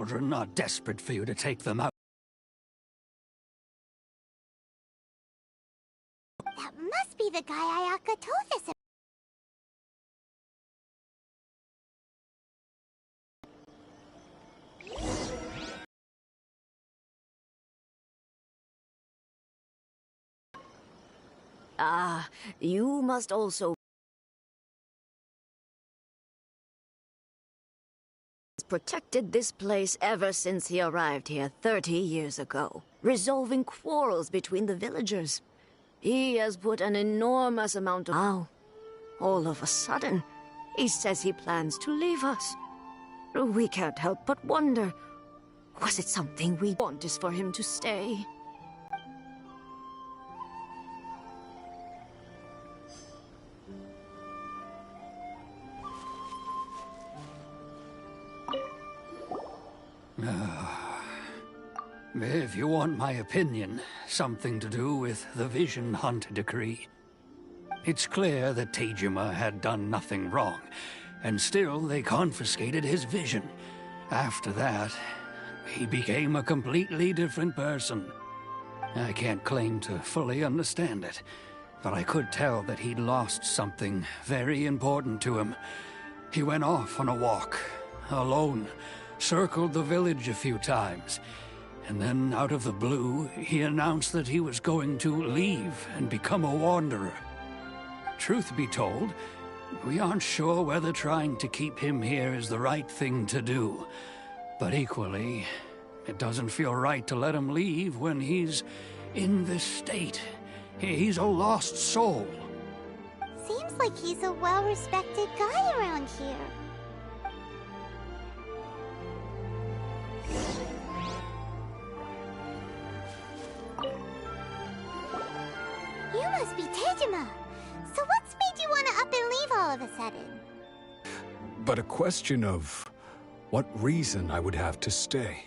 Children not desperate for you to take them out. That must be the guy Ayaka told us about. Ah, you must also protected this place ever since he arrived here 30 years ago, resolving quarrels between the villagers. He has put an enormous amount of... Now, all of a sudden, he says he plans to leave us. We can't help but wonder, was it something we want is for him to stay? If you want my opinion, something to do with the Vision Hunt decree. It's clear that Tejima had done nothing wrong, and still they confiscated his vision. After that, he became a completely different person. I can't claim to fully understand it, but I could tell that he'd lost something very important to him. He went off on a walk, alone, circled the village a few times, and then out of the blue, he announced that he was going to leave and become a wanderer. Truth be told, we aren't sure whether trying to keep him here is the right thing to do. But equally, it doesn't feel right to let him leave when he's in this state. He's a lost soul. Seems like he's a well-respected guy around here. You must be Tejima. So what's made you want to up and leave all of a sudden? But a question of what reason I would have to stay.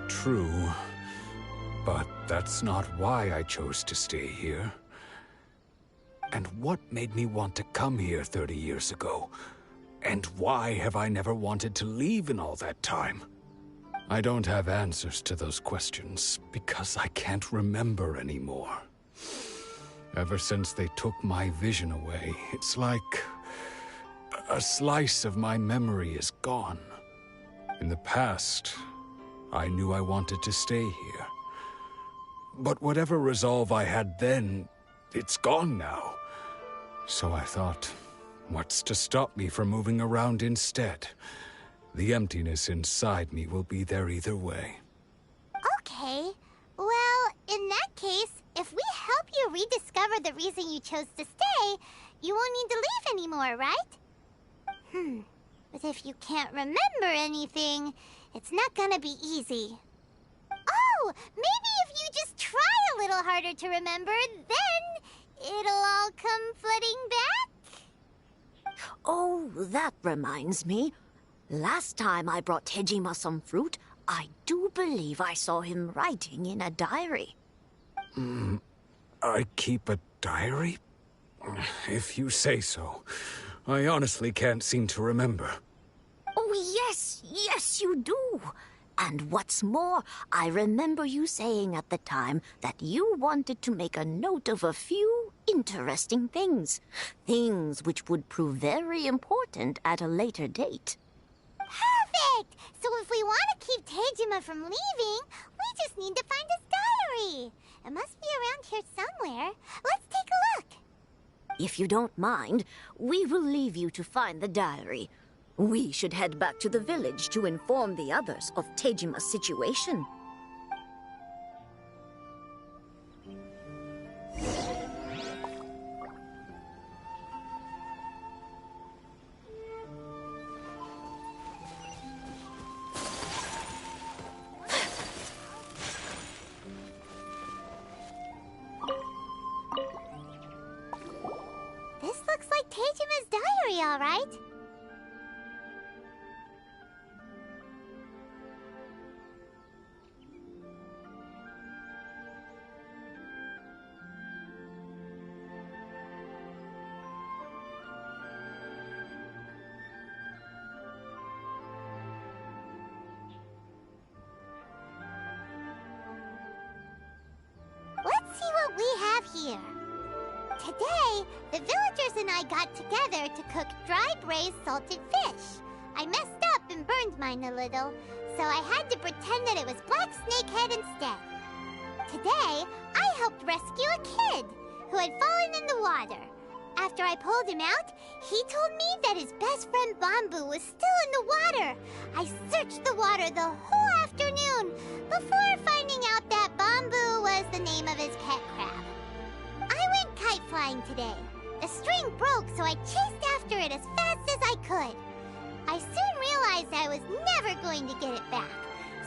True, but that's not why I chose to stay here. And what made me want to come here 30 years ago? And why have I never wanted to leave in all that time? I don't have answers to those questions because I can't remember anymore. Ever since they took my vision away, it's like a slice of my memory is gone. In the past, I knew I wanted to stay here. But whatever resolve I had then, it's gone now. So I thought, what's to stop me from moving around instead? The emptiness inside me will be there either way. Okay. Well, in that case, if we help you rediscover the reason you chose to stay, you won't need to leave anymore, right? But if you can't remember anything, it's not gonna be easy. Oh, maybe if you just try a little harder to remember, then it'll all come flooding back? Oh, that reminds me. Last time I brought Tejima some fruit, I do believe I saw him writing in a diary. I keep a diary? If you say so. I honestly can't seem to remember. Oh, yes, you do. And what's more, I remember you saying at the time that you wanted to make a note of a few interesting things. Things which would prove very important at a later date. Perfect! So if we want to keep Tejima from leaving, we just need to find his diary. It must be around here somewhere. Let's take a look. If you don't mind, we will leave you to find the diary. We should head back to the village to inform the others of Tejima's situation. This looks like Tejima's diary, all right. what we have here. Today, the villagers and I got together to cook dry braised salted fish. I messed up and burned mine a little, so I had to pretend that it was black snakehead instead. Today, I helped rescue a kid who had fallen in the water. After I pulled him out, he told me that his best friend Bamboo was still in the water. I searched the water the whole afternoon before finding out that Bamboo was the name of his pet crab. I went kite flying today. The string broke, so I chased after it as fast as I could. I soon realized I was never going to get it back,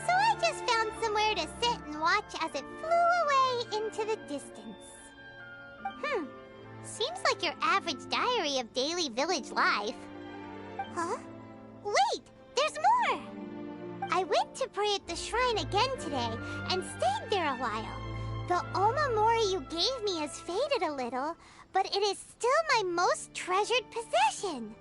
so I just found somewhere to sit and watch as it flew away into the distance. Seems like your average diary of daily village life. Huh? Wait! There's more! I went to pray at the shrine again today and stayed there a while. The Omamori you gave me has faded a little, but it is still my most treasured possession.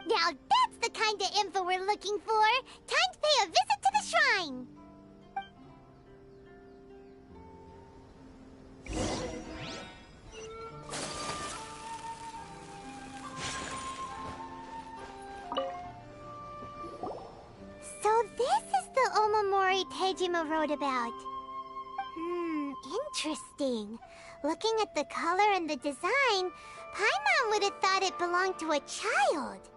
Now that's the kind of info we're looking for! Time to pay a visit to the shrine! So this is the Omamori Tejima wrote about. Interesting. Looking at the color and the design, Paimon would have thought it belonged to a child.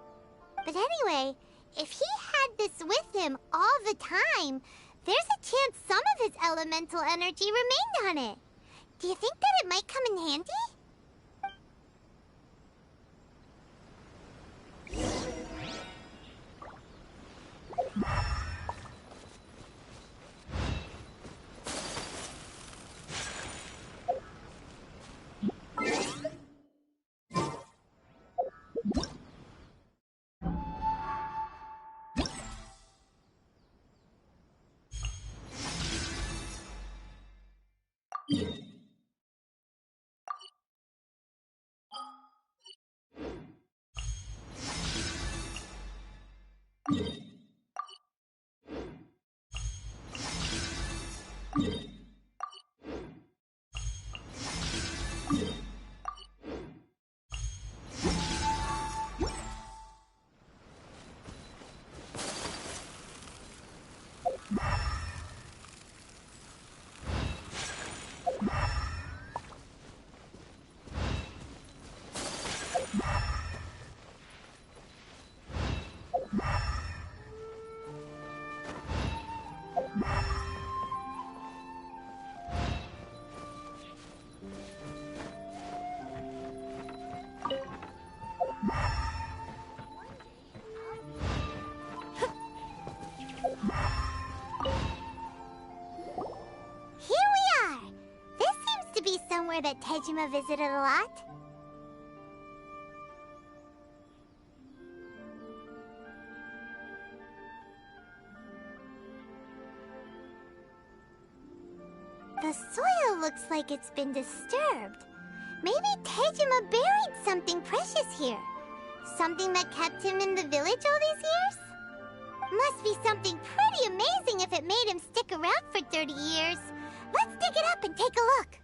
But anyway, if he had this with him all the time, there's a chance some of his elemental energy remained on it. Do you think that it might come in handy? That Tejima visited a lot? The soil looks like it's been disturbed. Maybe Tejima buried something precious here. Something that kept him in the village all these years? Must be something pretty amazing if it made him stick around for 30 years. Let's dig it up and take a look.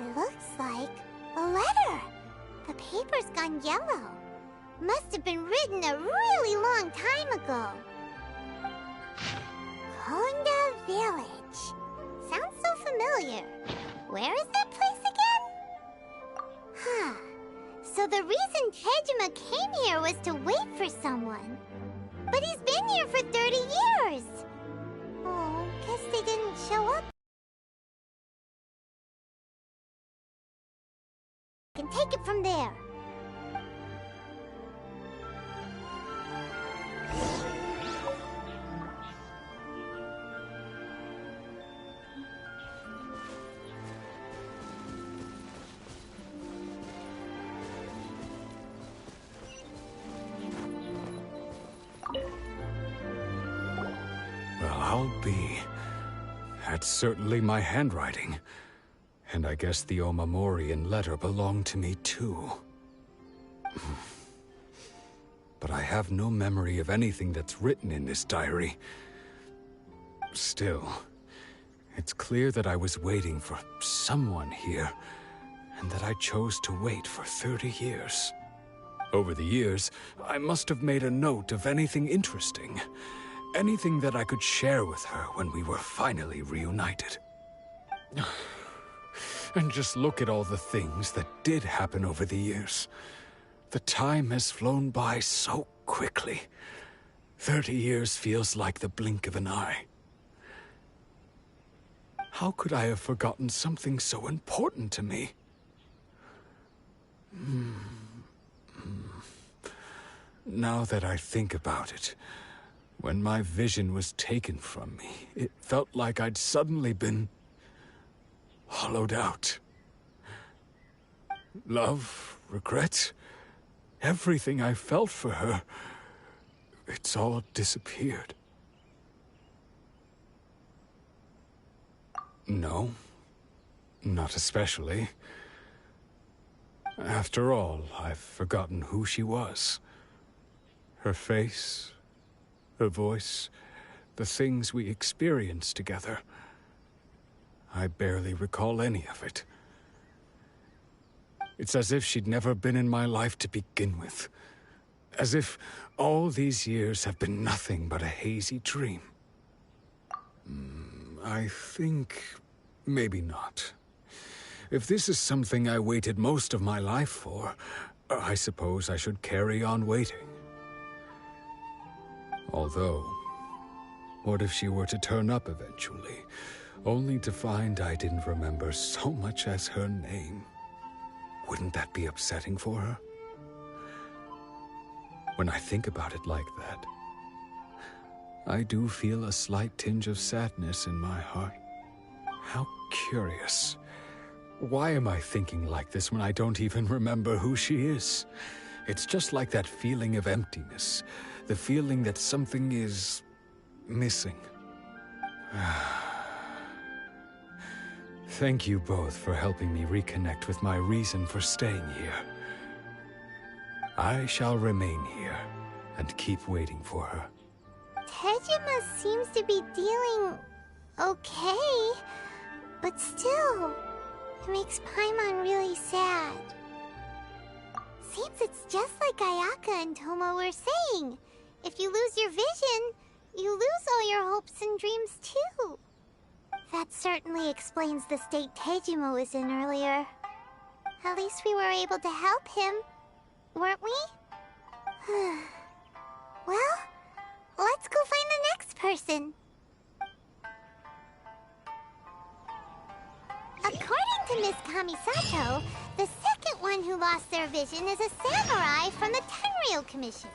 It looks like a letter. The paper's gone yellow. Must have been written a really long time ago. Konda Village. Sounds so familiar. Where is that place again? Huh. So the reason Tejima came here was to wait for someone. But he's been here for 30 years. Oh, guess they didn't show up. Can take it from there. Well, I'll be. That's certainly my handwriting. And I guess the Omamorian letter belonged to me too. But I have no memory of anything that's written in this diary. Still, It's clear that I was waiting for someone here, and that I chose to wait for 30 years. Over the years, I must have made a note of anything interesting. Anything that I could share with her when we were finally reunited. And just look at all the things that did happen over the years. The time has flown by so quickly. 30 years feels like the blink of an eye. How could I have forgotten something so important to me? Now that I think about it, when my vision was taken from me, it felt like I'd suddenly been hollowed out. Love, regret, everything I felt for her, it's all disappeared. No, not especially. After all, I've forgotten who she was. Her face, her voice, the things we experienced together. I barely recall any of it. It's as if she'd never been in my life to begin with. As if all these years have been nothing but a hazy dream. I think maybe not. If this is something I waited most of my life for, I suppose I should carry on waiting. Although, what if she were to turn up eventually, only to find I didn't remember so much as her name? Wouldn't that be upsetting for her? When I think about it like that, I do feel a slight tinge of sadness in my heart. How curious. Why am I thinking like this when I don't even remember who she is? It's just like that feeling of emptiness. The feeling that something is missing. Thank you both for helping me reconnect with my reason for staying here. I shall remain here and keep waiting for her. Tejima seems to be dealing okay, but still, it makes Paimon really sad. Seems it's just like Ayaka and Tomo were saying. If you lose your vision, you lose all your hopes and dreams too. That certainly explains the state Tejima was in earlier. At least we were able to help him, weren't we? Well, let's go find the next person. According to Miss Kamisato, the second one who lost their vision is a samurai from the Tenryou Commission.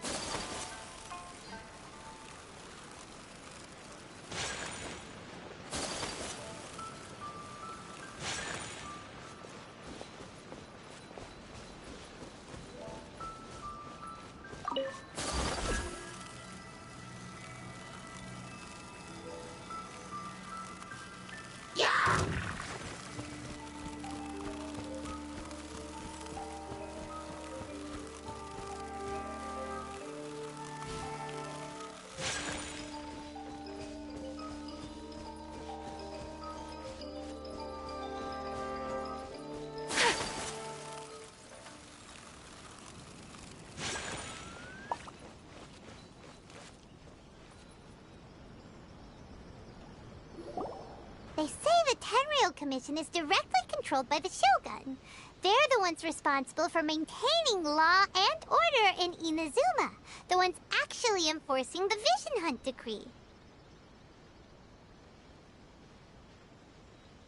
They say the Tenryou Commission is directly controlled by the Shogun. They're the ones responsible for maintaining law and order in Inazuma. The ones actually enforcing the Vision Hunt decree.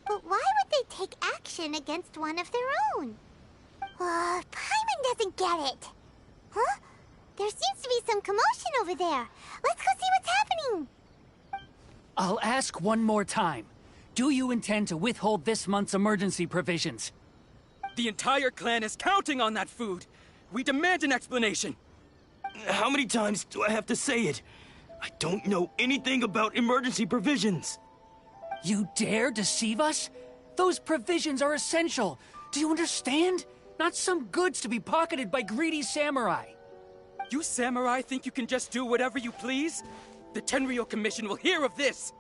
But why would they take action against one of their own? Paimon doesn't get it. Huh? There seems to be some commotion over there. Let's go see what's happening. I'll ask one more time. Do you intend to withhold this month's emergency provisions? The entire clan is counting on that food. We demand an explanation. How many times do I have to say it? I don't know anything about emergency provisions. You dare deceive us? Those provisions are essential. Do you understand? Not some goods to be pocketed by greedy samurai. You samurai think you can just do whatever you please? The Tenryou Commission will hear of this.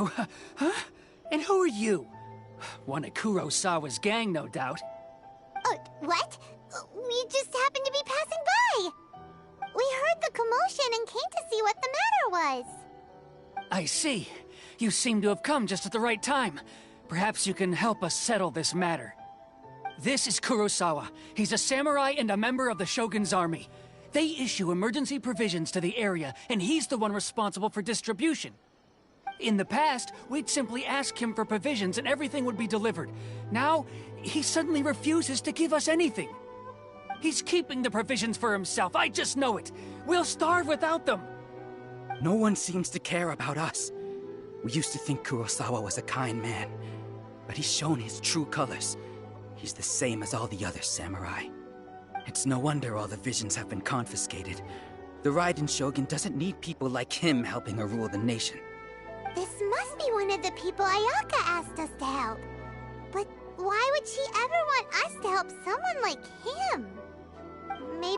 Huh? And who are you? One of Kurosawa's gang, no doubt. What? We just happened to be passing by. We heard the commotion and came to see what the matter was. I see. You seem to have come just at the right time. Perhaps you can help us settle this matter. This is Kurosawa. He's a samurai and a member of the Shogun's army. They issue emergency provisions to the area, and he's the one responsible for distribution. In the past, we'd simply ask him for provisions and everything would be delivered. Now, he suddenly refuses to give us anything. He's keeping the provisions for himself, I just know it. We'll starve without them. No one seems to care about us. We used to think Kurosawa was a kind man, but he's shown his true colors. He's the same as all the other samurai. It's no wonder all the visions have been confiscated. The Raiden Shogun doesn't need people like him helping her rule the nation. This must be one of the people Ayaka asked us to help. But why would she ever want us to help someone like him? Maybe...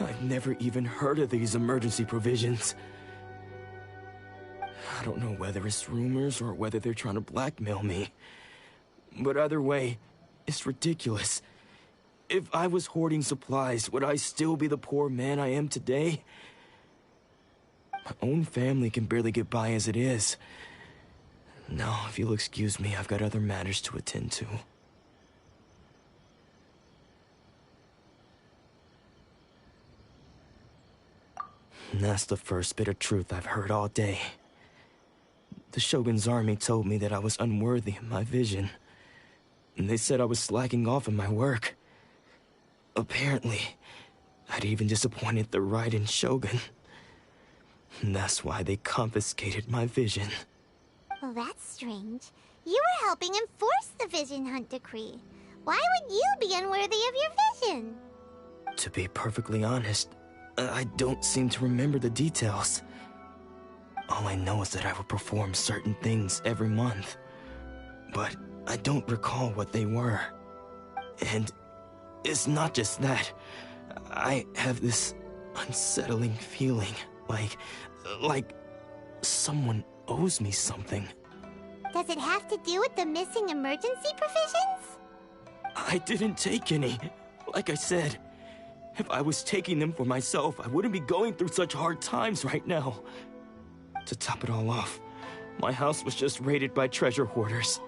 I've never even heard of these emergency provisions. I don't know whether it's rumors or whether they're trying to blackmail me. But either way, it's ridiculous. If I was hoarding supplies, would I still be the poor man I am today? My own family can barely get by as it is. Now, if you'll excuse me, I've got other matters to attend to. And that's the first bit of truth I've heard all day. The Shogun's army told me that I was unworthy of my vision. And they said I was slacking off in my work. Apparently, I'd even disappointed the Raiden Shogun. And that's why they confiscated my vision. Well, that's strange. You were helping enforce the Vision Hunt Decree. Why would you be unworthy of your vision? To be perfectly honest, I don't seem to remember the details. All I know is that I would perform certain things every month. But I don't recall what they were. And it's not just that. I have this unsettling feeling, like someone owes me something. Does it have to do with the missing emergency provisions? I didn't take any. Like I said, if I was taking them for myself, I wouldn't be going through such hard times right now. To top it all off, my house was just raided by treasure hoarders,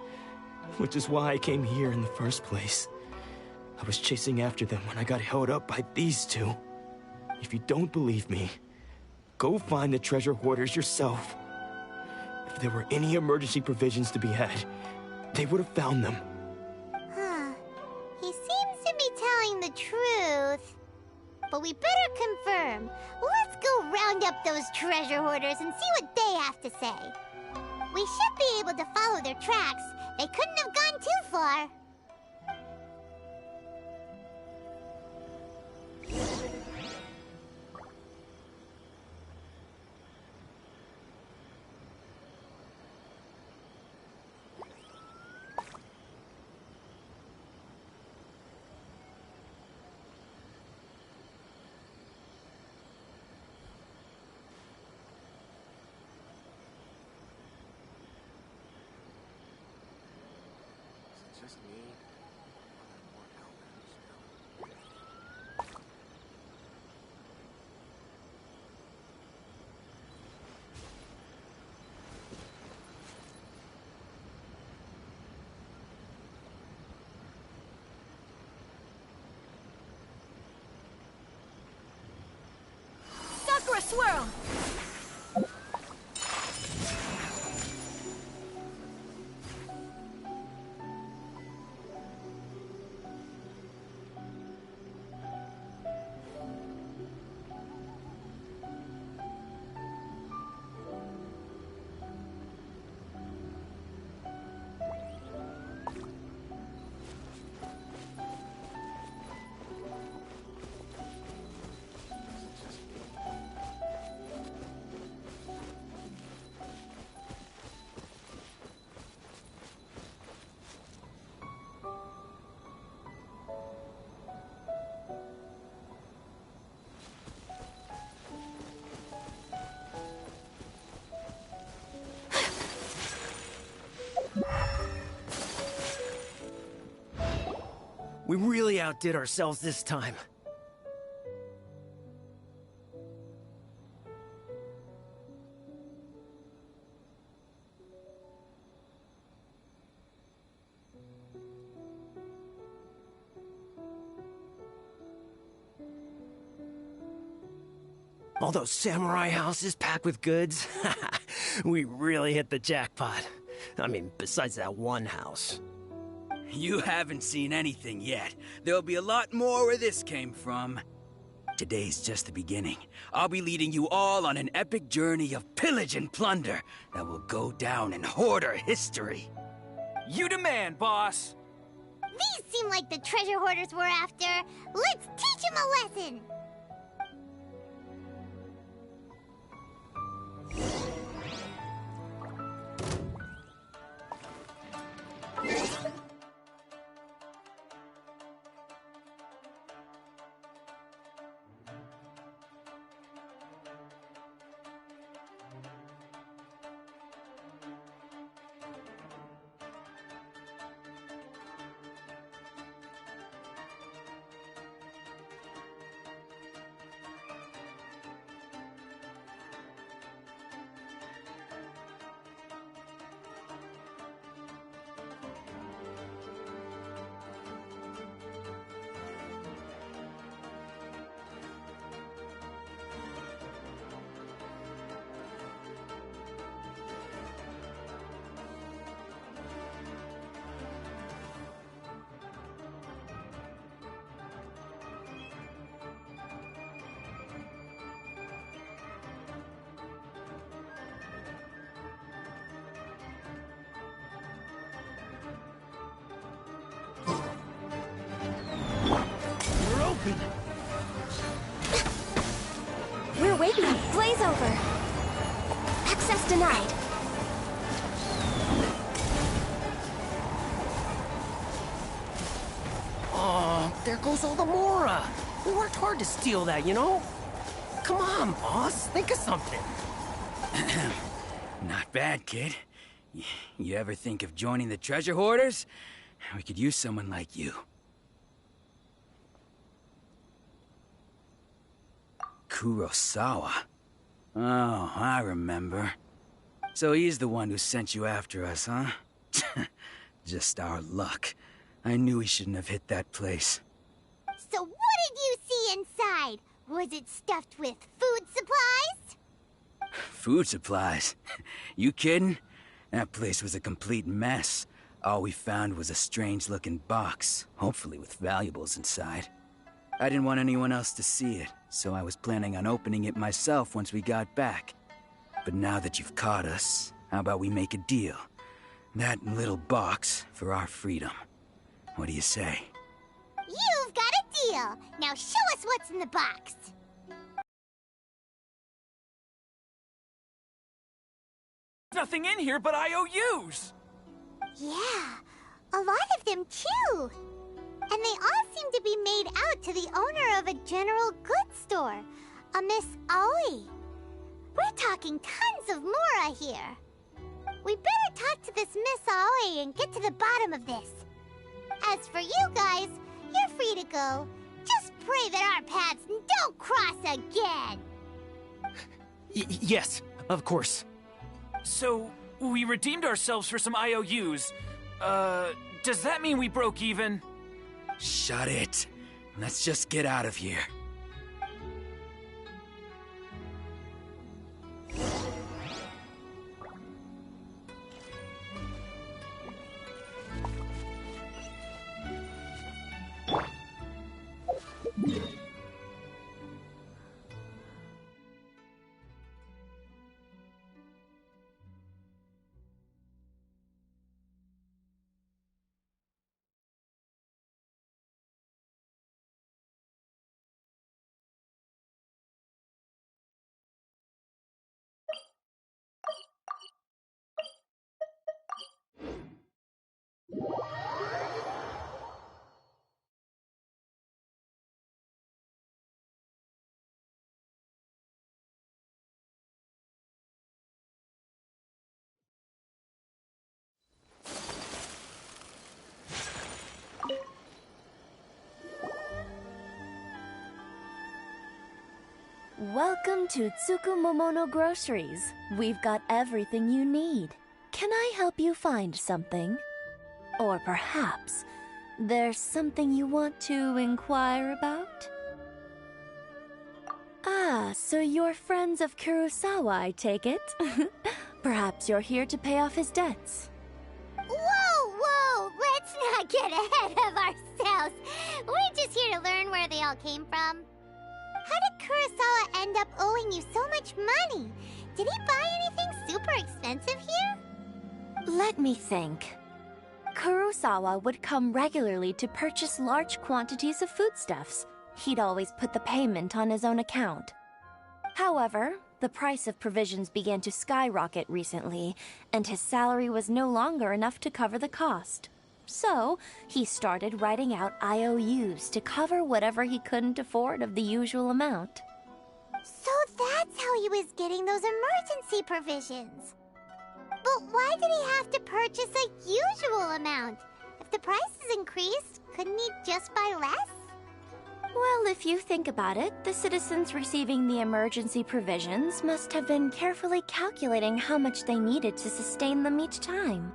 which is why I came here in the first place. I was chasing after them when I got held up by these two. If you don't believe me, go find the treasure hoarders yourself. If there were any emergency provisions to be had, they would have found them. Huh. He seems to be telling the truth. But we better confirm. Let's go round up those treasure hoarders and see what they have to say. We should be able to follow their tracks. They couldn't have gone too far. Sakura Swirl! We really outdid ourselves this time. All those samurai houses packed with goods. We really hit the jackpot. I mean, besides that one house. You haven't seen anything yet. There'll be a lot more where this came from. Today's just the beginning. I'll be leading you all on an epic journey of pillage and plunder that will go down in Hoarder history. You demand, boss! These seem like the treasure hoarders we're after. Let's teach them a lesson! We're waiting. Blaze over. Access denied. Oh, there goes all the Mora. We worked hard to steal that, you know? Come on, boss. Think of something. Not bad, kid. You ever think of joining the treasure hoarders? We could use someone like you. Kurosawa. Oh, I remember. So he's the one who sent you after us, huh? Just our luck. I knew he shouldn't have hit that place. So what did you see inside? Was it stuffed with food supplies? Food supplies? You kidding? That place was a complete mess. All we found was a strange-looking box, hopefully with valuables inside. I didn't want anyone else to see it, so I was planning on opening it myself once we got back. But now that you've caught us, how about we make a deal? That little box for our freedom. What do you say? You've got a deal. Now show us what's in the box. Nothing in here but IOUs! Yeah, a lot of them too. And they all seem to be made out to the owner of a general goods store, a Miss Aoi. We're talking tons of Mora here. We better talk to this Miss Aoi and get to the bottom of this. As for you guys, you're free to go. Just pray that our paths don't cross again. Yes, of course. So, we redeemed ourselves for some IOUs. Does that mean we broke even? Shut it. Let's just get out of here. Welcome to Tsukumomono Groceries. We've got everything you need. Can I help you find something? Or perhaps there's something you want to inquire about? Ah, so you're friends of Kurosawa, I take it? Perhaps you're here to pay off his debts. Whoa! Let's not get ahead of ourselves. We're just here to learn where they all came from. How did Kurosawa end up owing you so much money? Did he buy anything super expensive here? Let me think. Kurosawa would come regularly to purchase large quantities of foodstuffs. He'd always put the payment on his own account. However, the price of provisions began to skyrocket recently, and his salary was no longer enough to cover the cost. So, he started writing out IOUs to cover whatever he couldn't afford of the usual amount. So that's how he was getting those emergency provisions. But why did he have to purchase a usual amount? If the prices increased, couldn't he just buy less? Well, if you think about it, the citizens receiving the emergency provisions must have been carefully calculating how much they needed to sustain them each time.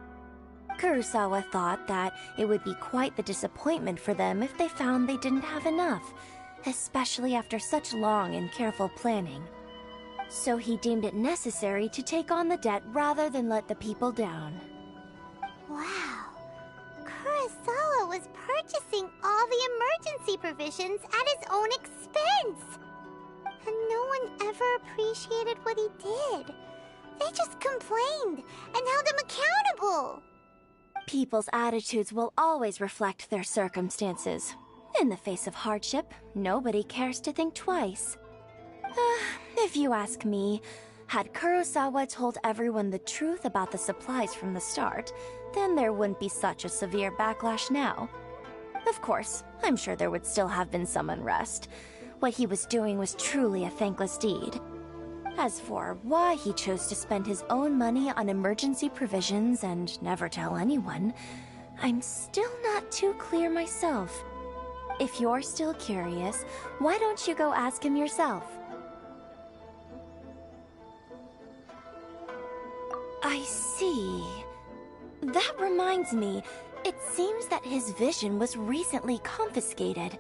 Kurosawa thought that it would be quite the disappointment for them if they found they didn't have enough, especially after such long and careful planning. So he deemed it necessary to take on the debt rather than let the people down. Wow. Kurosawa was purchasing all the emergency provisions at his own expense. And no one ever appreciated what he did. They just complained and held him accountable. People's attitudes will always reflect their circumstances. In the face of hardship, nobody cares to think twice. If you ask me, had Kurosawa told everyone the truth about the supplies from the start, then there wouldn't be such a severe backlash now. Of course, I'm sure there would still have been some unrest. What he was doing was truly a thankless deed. As for why he chose to spend his own money on emergency provisions and never tell anyone, I'm still not too clear myself. If you're still curious, why don't you go ask him yourself? I see. That reminds me, it seems that his vision was recently confiscated.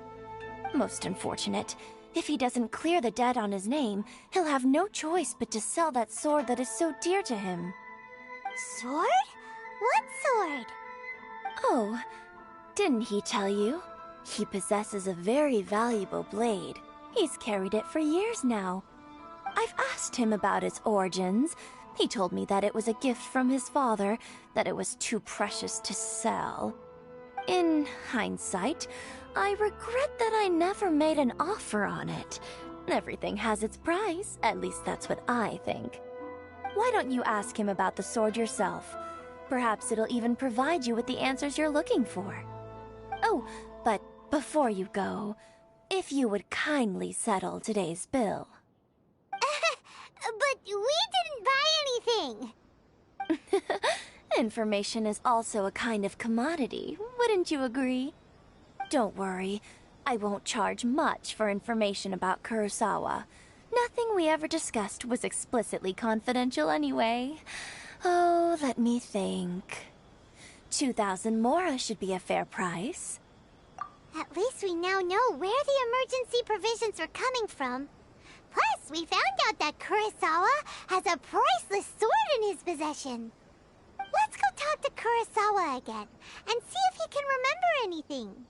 Most unfortunate. If he doesn't clear the debt on his name, he'll have no choice but to sell that sword that is so dear to him. Sword? What sword? Oh, didn't he tell you? He possesses a very valuable blade. He's carried it for years now. I've asked him about its origins. He told me that it was a gift from his father, that it was too precious to sell. In hindsight, I regret that I never made an offer on it. Everything has its price, at least that's what I think. Why don't you ask him about the sword yourself? Perhaps it'll even provide you with the answers you're looking for. Oh, but before you go, if you would kindly settle today's bill. But we didn't buy anything! Information is also a kind of commodity, wouldn't you agree? Don't worry, I won't charge much for information about Kurosawa. Nothing we ever discussed was explicitly confidential anyway. Oh, let me think. 2,000 mora should be a fair price. At least we now know where the emergency provisions were coming from. Plus, we found out that Kurosawa has a priceless sword in his possession. Let's go talk to Kurosawa again, and see if he can remember anything.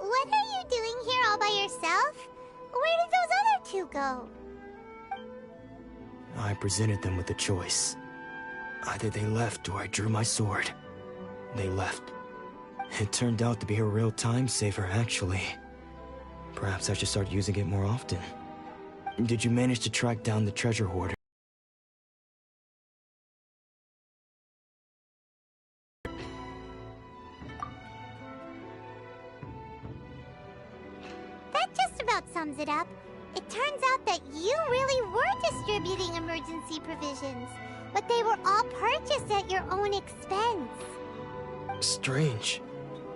What are you doing here all by yourself? Where did those other two go? I presented them with a choice. Either they left or I drew my sword. They left. It turned out to be a real time saver, actually. Perhaps I should start using it more often. Did you manage to track down the treasure hoarder? That just about sums it up. It turns out that you really were distributing emergency provisions, but they were all purchased at your own expense. Strange.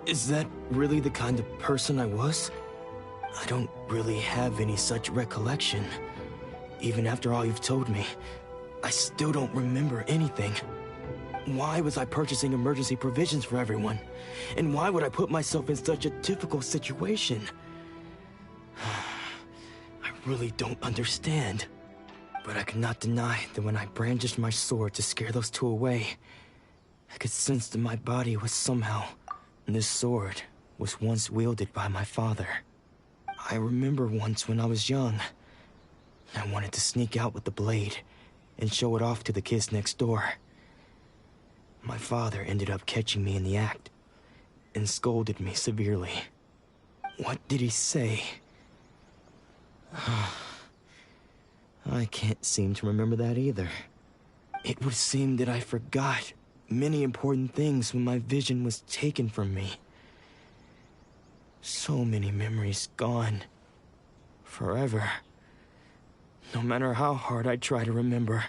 Is that really the kind of person I was? I don't really have any such recollection. Even after all you've told me, I still don't remember anything. Why was I purchasing emergency provisions for everyone? And why would I put myself in such a difficult situation? I really don't understand. But I cannot deny that when I brandished my sword to scare those two away, I could sense that my body was somehow... This sword was once wielded by my father. I remember once when I was young, I wanted to sneak out with the blade and show it off to the kids next door. My father ended up catching me in the act and scolded me severely. What did he say? I can't seem to remember that either. It would seem that I forgot many important things when my vision was taken from me. So many memories gone. Forever. No matter how hard I try to remember.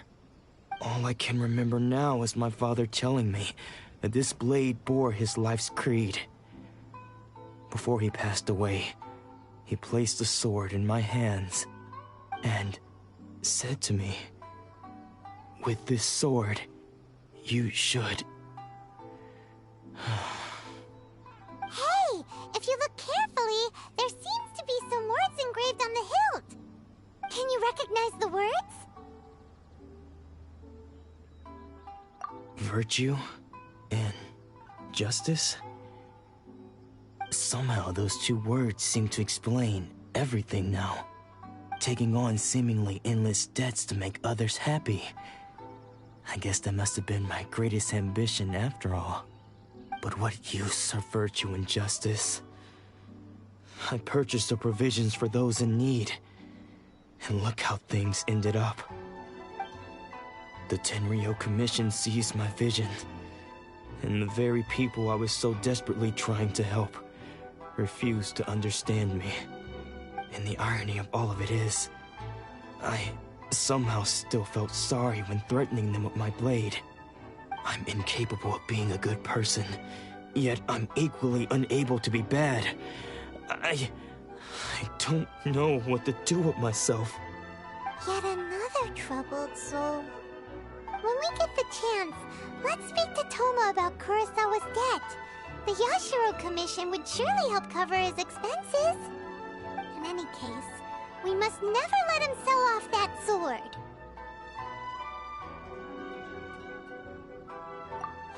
All I can remember now is my father telling me that this blade bore his life's creed. Before he passed away, he placed the sword in my hands and said to me, "With this sword, you should..." Hey, if you look carefully, there seems to be some words engraved on the hilt. Can you recognize the words? Virtue and justice? Somehow those two words seem to explain everything now. Taking on seemingly endless debts to make others happy. I guess that must have been my greatest ambition after all. But what use are virtue and justice? I purchased the provisions for those in need. And look how things ended up. The Tenryo Commission seized my vision. And the very people I was so desperately trying to help refused to understand me. And the irony of all of it is, I somehow still felt sorry when threatening them with my blade. I'm incapable of being a good person, yet I'm equally unable to be bad. I don't know what to do with myself. Yet another troubled soul. When we get the chance, let's speak to Toma about Kurosawa's debt. The Yashiro Commission would surely help cover his expenses. In any case, we must never let him sell off that sword.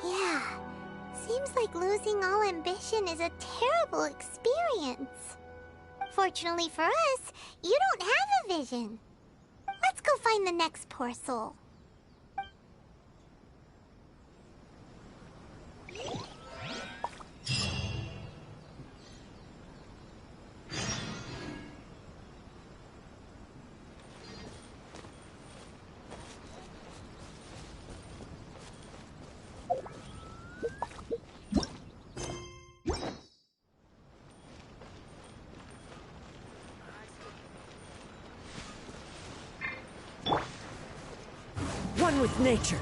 Yeah, seems like losing all ambition is a terrible experience. Fortunately for us, you don't have a vision. Let's go find the next poor soul. One with nature.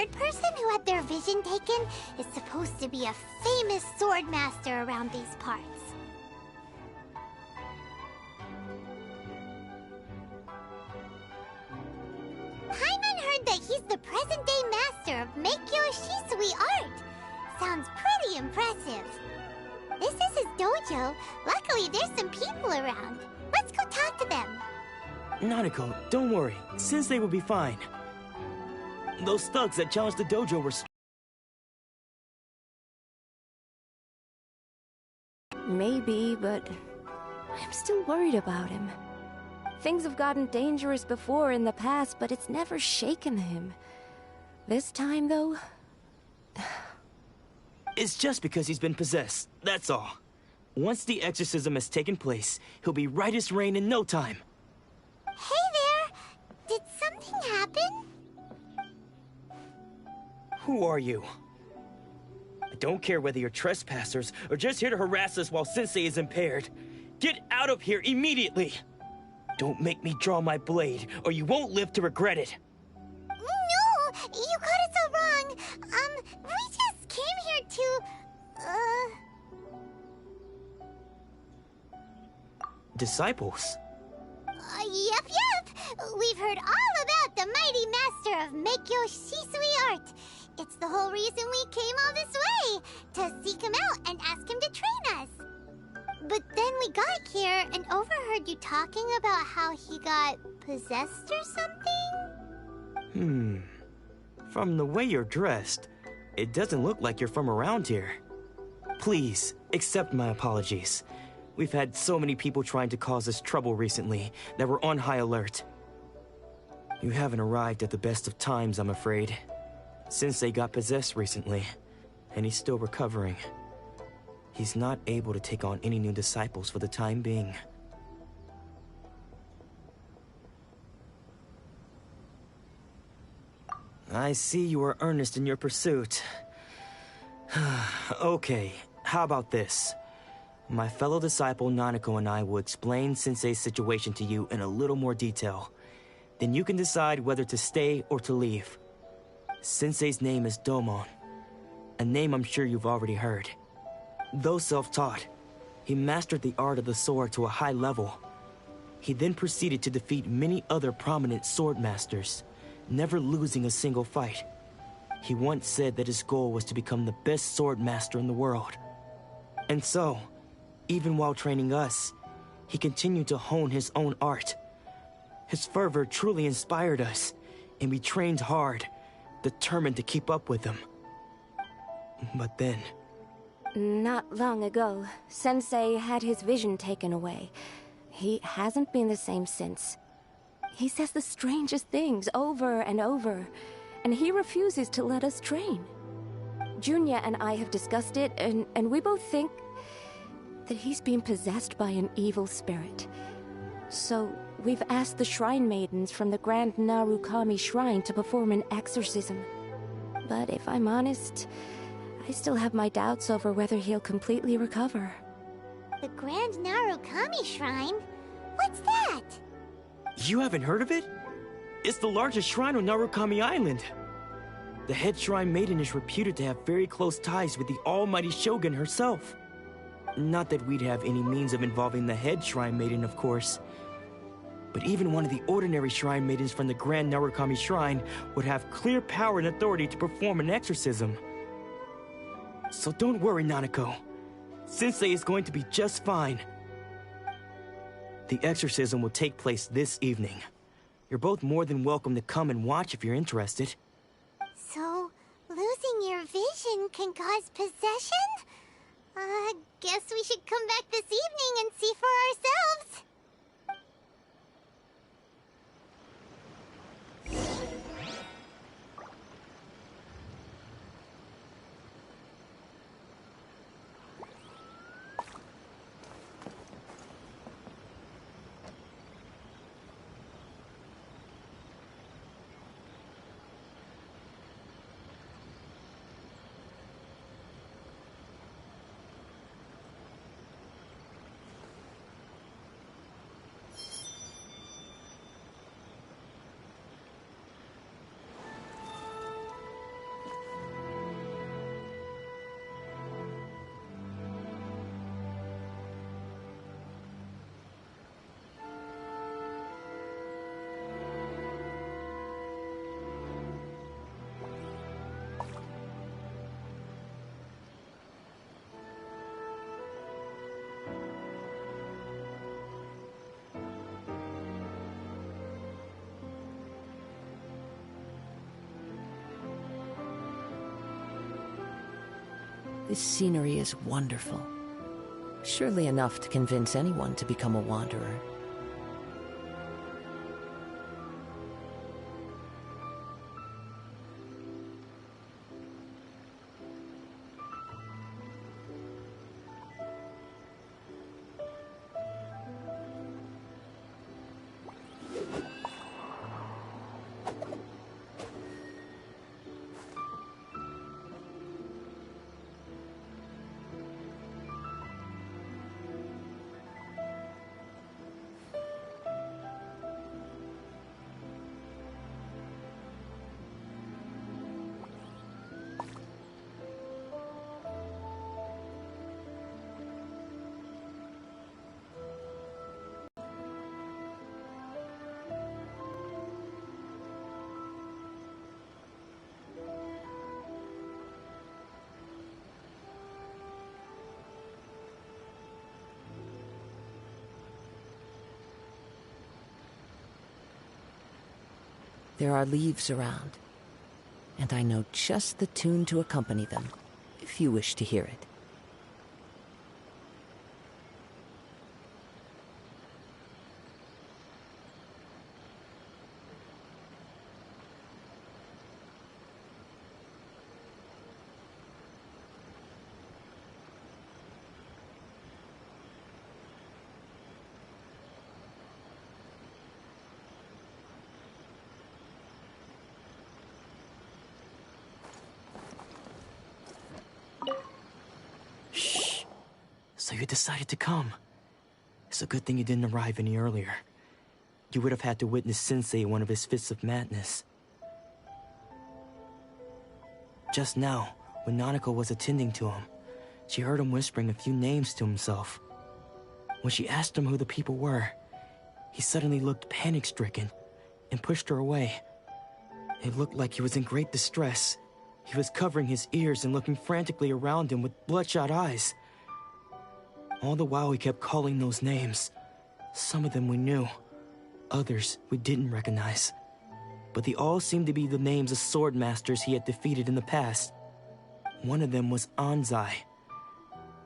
third person who had their vision taken is supposed to be a famous sword master around these parts. Paimon heard that he's the present-day master of Meikyo Shisui art. Sounds pretty impressive. This is his dojo. Luckily, there's some people around. Let's go talk to them. Nanako, don't worry. Sensei will be fine. Those thugs that challenged the dojo were... Maybe, but I'm still worried about him. Things have gotten dangerous before in the past, but it's never shaken him. This time, though... It's just because he's been possessed, that's all. Once the exorcism has taken place, he'll be right as rain in no time. Hey there! Did something happen? Who are you? I don't care whether you're trespassers or just here to harass us while Sensei is impaired. Get out of here immediately! Don't make me draw my blade, or you won't live to regret it. No! You got it so wrong! We just came here to... Disciples? Yep! We've heard all about the mighty master of Meikyo Shisui art. It's the whole reason we came all this way, to seek him out and ask him to train us. But then we got here and overheard you talking about how he got possessed or something? From the way you're dressed, it doesn't look like you're from around here. Please, accept my apologies. We've had so many people trying to cause us trouble recently that we're on high alert. You haven't arrived at the best of times, I'm afraid. Sensei got possessed recently, and he's still recovering. He's not able to take on any new disciples for the time being. I see you are earnest in your pursuit. Okay, how about this? My fellow disciple Nanako and I will explain Sensei's situation to you in a little more detail. Then you can decide whether to stay or to leave. Sensei's name is Domon, a name I'm sure you've already heard. Though self-taught, he mastered the art of the sword to a high level. He then proceeded to defeat many other prominent sword masters, never losing a single fight. He once said that his goal was to become the best sword master in the world. And so, even while training us, he continued to hone his own art. His fervor truly inspired us, and we trained hard, determined to keep up with him. But then... Not long ago, Sensei had his vision taken away. He hasn't been the same since. He says the strangest things over and over, and he refuses to let us train. Junya and I have discussed it, and we both think that he's been possessed by an evil spirit. So, we've asked the shrine maidens from the Grand Narukami Shrine to perform an exorcism. But if I'm honest, I still have my doubts over whether he'll completely recover. The Grand Narukami Shrine? What's that? You haven't heard of it? It's the largest shrine on Narukami Island. The head shrine maiden is reputed to have very close ties with the almighty Shogun herself. Not that we'd have any means of involving the head shrine maiden, of course. But even one of the ordinary shrine maidens from the Grand Narukami Shrine would have clear power and authority to perform an exorcism. So don't worry, Nanako. Sensei is going to be just fine. The exorcism will take place this evening. You're both more than welcome to come and watch if you're interested. So, losing your vision can cause possession? Guess we should come back this evening and see for ourselves. This scenery is wonderful. Surely enough to convince anyone to become a wanderer. There are leaves around, and I know just the tune to accompany them, if you wish to hear it. So you decided to come. It's a good thing you didn't arrive any earlier. You would have had to witness Sensei in one of his fits of madness. Just now, when Nanako was attending to him, she heard him whispering a few names to himself. When she asked him who the people were, he suddenly looked panic-stricken and pushed her away. It looked like he was in great distress. He was covering his ears and looking frantically around him with bloodshot eyes. All the while he kept calling those names. Some of them we knew, others we didn't recognize. But they all seemed to be the names of sword masters he had defeated in the past. One of them was Anzai.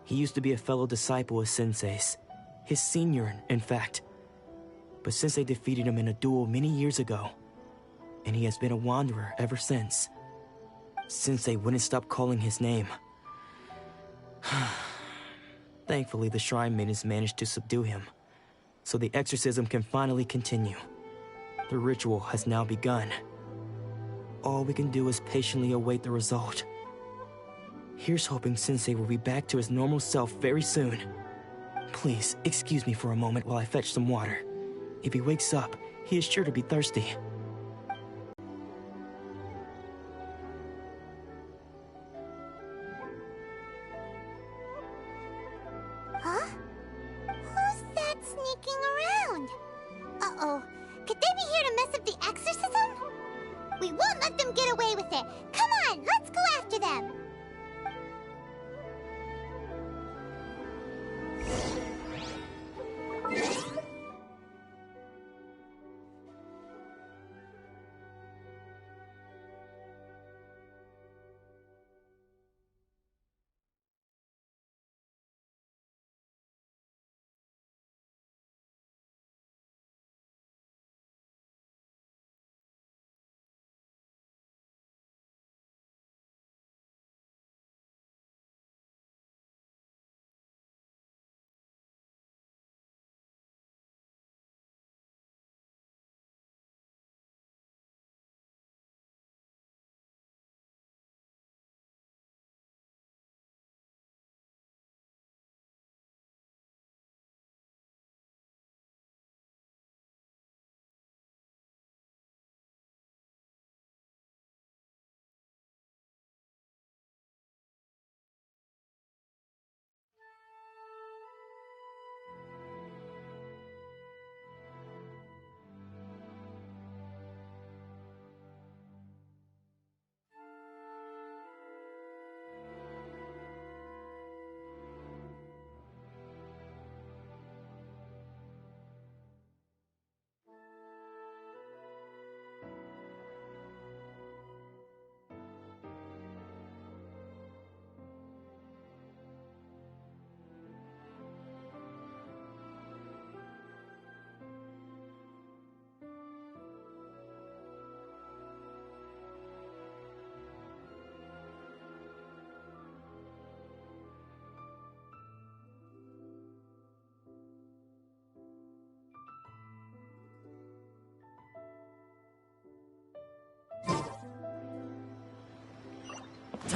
He used to be a fellow disciple of Sensei's, his senior, in fact. But Sensei defeated him in a duel many years ago, and he has been a wanderer ever since. Sensei wouldn't stop calling his name. Thankfully, the Shrine Maidens managed to subdue him, so the exorcism can finally continue. The ritual has now begun. All we can do is patiently await the result. Here's hoping Sensei will be back to his normal self very soon. Please, excuse me for a moment while I fetch some water. If he wakes up, he is sure to be thirsty. Huh? Who's that sneaking around? Uh-oh. Could they be here to mess up the exorcism? We won't let them get away with it. Come on, let's go after them.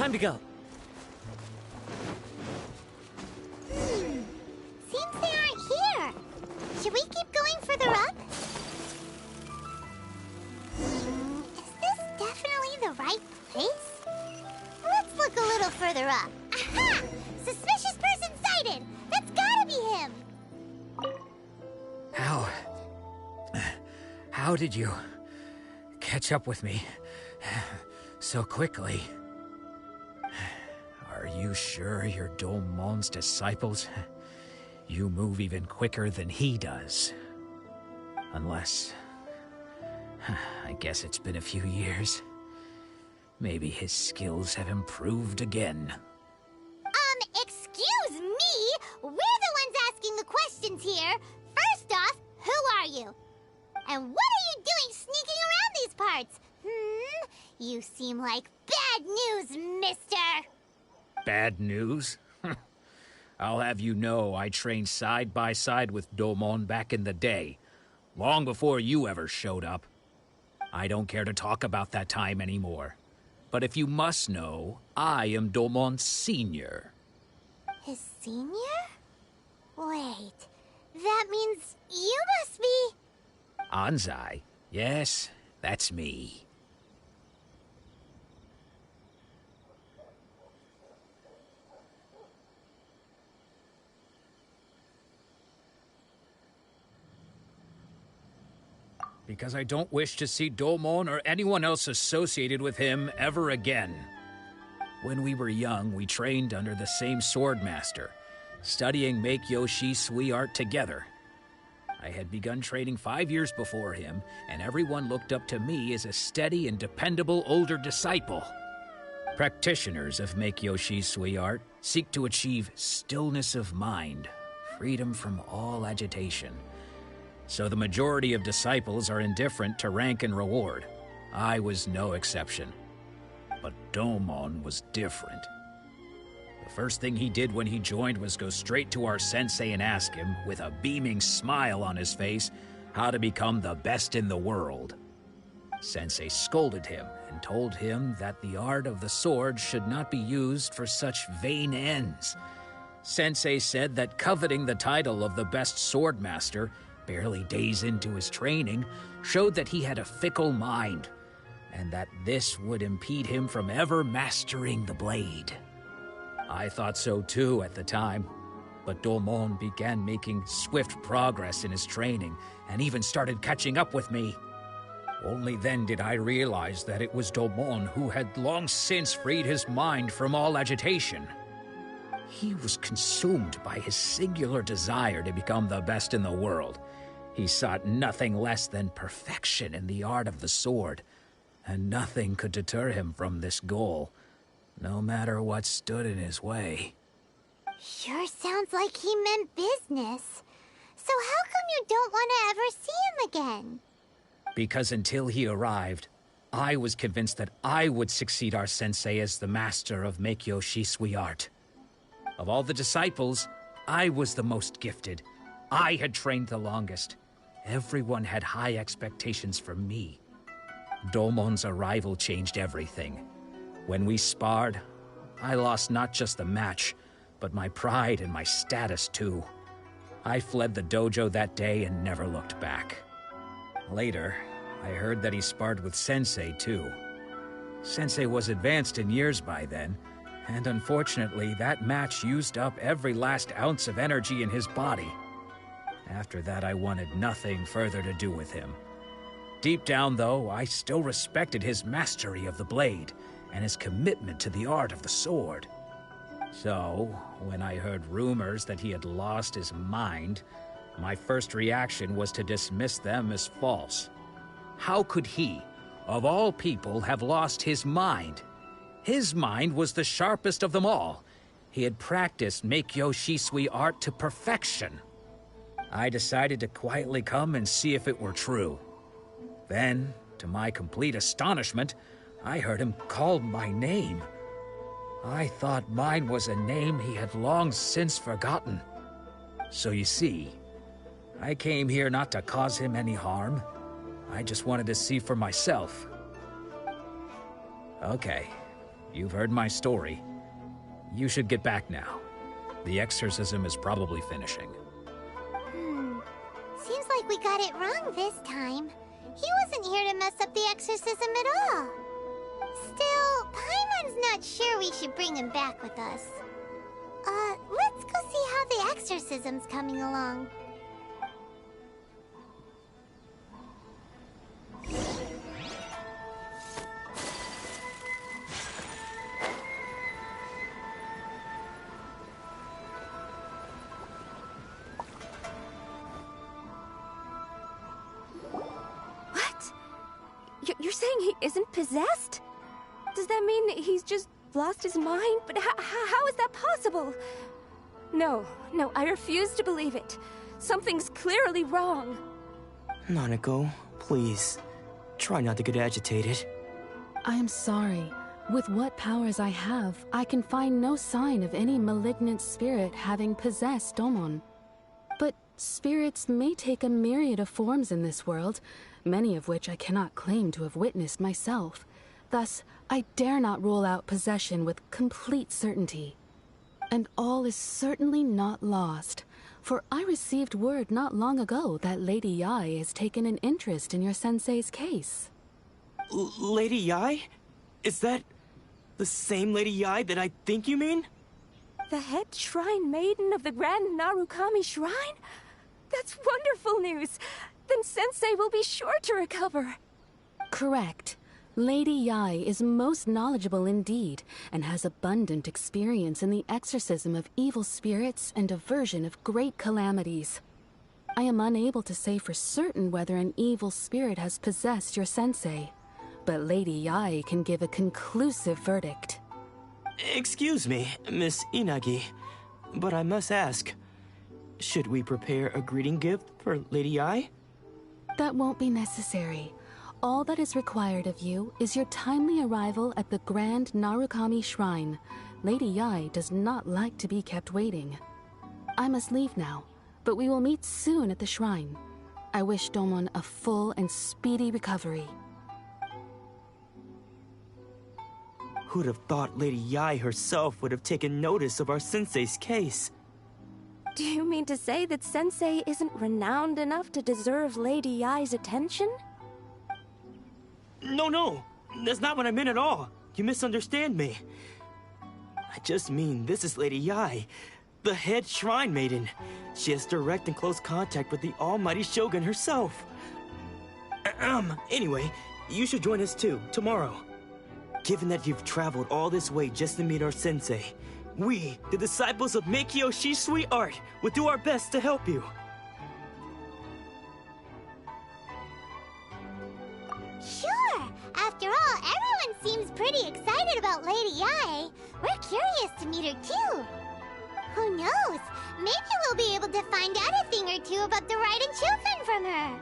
time to go. Seems they aren't here. Should we keep going further up? Is this definitely the right place? Let's look a little further up. Aha! Suspicious person sighted! That's gotta be him! How did you catch up with me so quickly? Are you sure you're Domon's disciples? You move even quicker than he does. Unless... I guess it's been a few years. Maybe his skills have improved again. Excuse me? We're the ones asking the questions here. First off, who are you? And what are you doing sneaking around these parts? You seem like bad news, mister. Bad news? I'll have you know I trained side by side with Domon back in the day, long before you ever showed up. I don't care to talk about that time anymore. But if you must know, I am Domon's senior. His senior? Wait, that means you must be... Anzai? Yes, that's me. Because I don't wish to see Domon or anyone else associated with him ever again. When we were young, we trained under the same swordmaster, studying Make-Yoshi Sui art together. I had begun training 5 years before him, and everyone looked up to me as a steady and dependable older disciple. Practitioners of Make-Yoshi Sui art seek to achieve stillness of mind, freedom from all agitation. So the majority of disciples are indifferent to rank and reward. I was no exception. But Domon was different. The first thing he did when he joined was go straight to our sensei and ask him, with a beaming smile on his face, how to become the best in the world. Sensei scolded him and told him that the art of the sword should not be used for such vain ends. Sensei said that coveting the title of the best swordmaster, barely days into his training, showed that he had a fickle mind, and that this would impede him from ever mastering the blade. I thought so too at the time, but Domon began making swift progress in his training, and even started catching up with me. Only then did I realize that it was Domon who had long since freed his mind from all agitation. He was consumed by his singular desire to become the best in the world. He sought nothing less than perfection in the art of the sword, and nothing could deter him from this goal, no matter what stood in his way. Sure sounds like he meant business. So how come you don't want to ever see him again? Because until he arrived, I was convinced that I would succeed our sensei as the master of Make-Yoshi Sui art. Of all the disciples, I was the most gifted. I had trained the longest. Everyone had high expectations from me. Domon's arrival changed everything. When we sparred, I lost not just the match, but my pride and my status too. I fled the dojo that day and never looked back. Later, I heard that he sparred with Sensei too. Sensei was advanced in years by then, and unfortunately that match used up every last ounce of energy in his body. After that, I wanted nothing further to do with him. Deep down, though, I still respected his mastery of the blade and his commitment to the art of the sword. So, when I heard rumors that he had lost his mind, my first reaction was to dismiss them as false. How could he, of all people, have lost his mind? His mind was the sharpest of them all. He had practiced Make-Yoshi Sui art to perfection. I decided to quietly come and see if it were true. Then, to my complete astonishment, I heard him call my name. I thought mine was a name he had long since forgotten. So you see, I came here not to cause him any harm. I just wanted to see for myself. Okay, You've heard my story. You should get back now. The exorcism is probably finishing. Seems like we got it wrong this time. He wasn't here to mess up the exorcism at all. Still, Paimon's not sure we should bring him back with us. Let's go see how the exorcism's coming along. You're saying he isn't possessed? Does that mean he's just lost his mind? But how is that possible? No, I refuse to believe it. Something's clearly wrong. Nanako, please. Try not to get agitated. I am sorry. With what powers I have, I can find no sign of any malignant spirit having possessed Domon. But spirits may take a myriad of forms in this world, many of which I cannot claim to have witnessed myself. Thus, I dare not rule out possession with complete certainty. And all is certainly not lost, for I received word not long ago that Lady Yae has taken an interest in your sensei's case. Lady Yae? Is that the same Lady Yae that I think you mean? The head shrine maiden of the Grand Narukami Shrine? That's wonderful news! Then Sensei will be sure to recover. Correct. Lady Yae is most knowledgeable indeed, and has abundant experience in the exorcism of evil spirits and aversion of great calamities. I am unable to say for certain whether an evil spirit has possessed your sensei, but Lady Yae can give a conclusive verdict. Excuse me, Miss Inagi, but I must ask, should we prepare a greeting gift for Lady Yae? That won't be necessary. All that is required of you is your timely arrival at the Grand Narukami Shrine. Lady Yae does not like to be kept waiting. I must leave now, but we will meet soon at the shrine. I wish Domon a full and speedy recovery. Who'd have thought Lady Yae herself would have taken notice of our sensei's case? Do you mean to say that Sensei isn't renowned enough to deserve Lady Yae's attention? No, that's not what I meant at all. You misunderstand me. I just mean this is Lady Yae, the head shrine maiden. She has direct and close contact with the almighty Shogun herself. Anyway, you should join us too, tomorrow. Given that you've traveled all this way just to meet our sensei, we, the disciples of Meikyo Shisui Art, will do our best to help you. Sure! After all, everyone seems pretty excited about Lady Yae. We're curious to meet her too. Who knows? Maybe we'll be able to find out a thing or two about the Raiden children from her.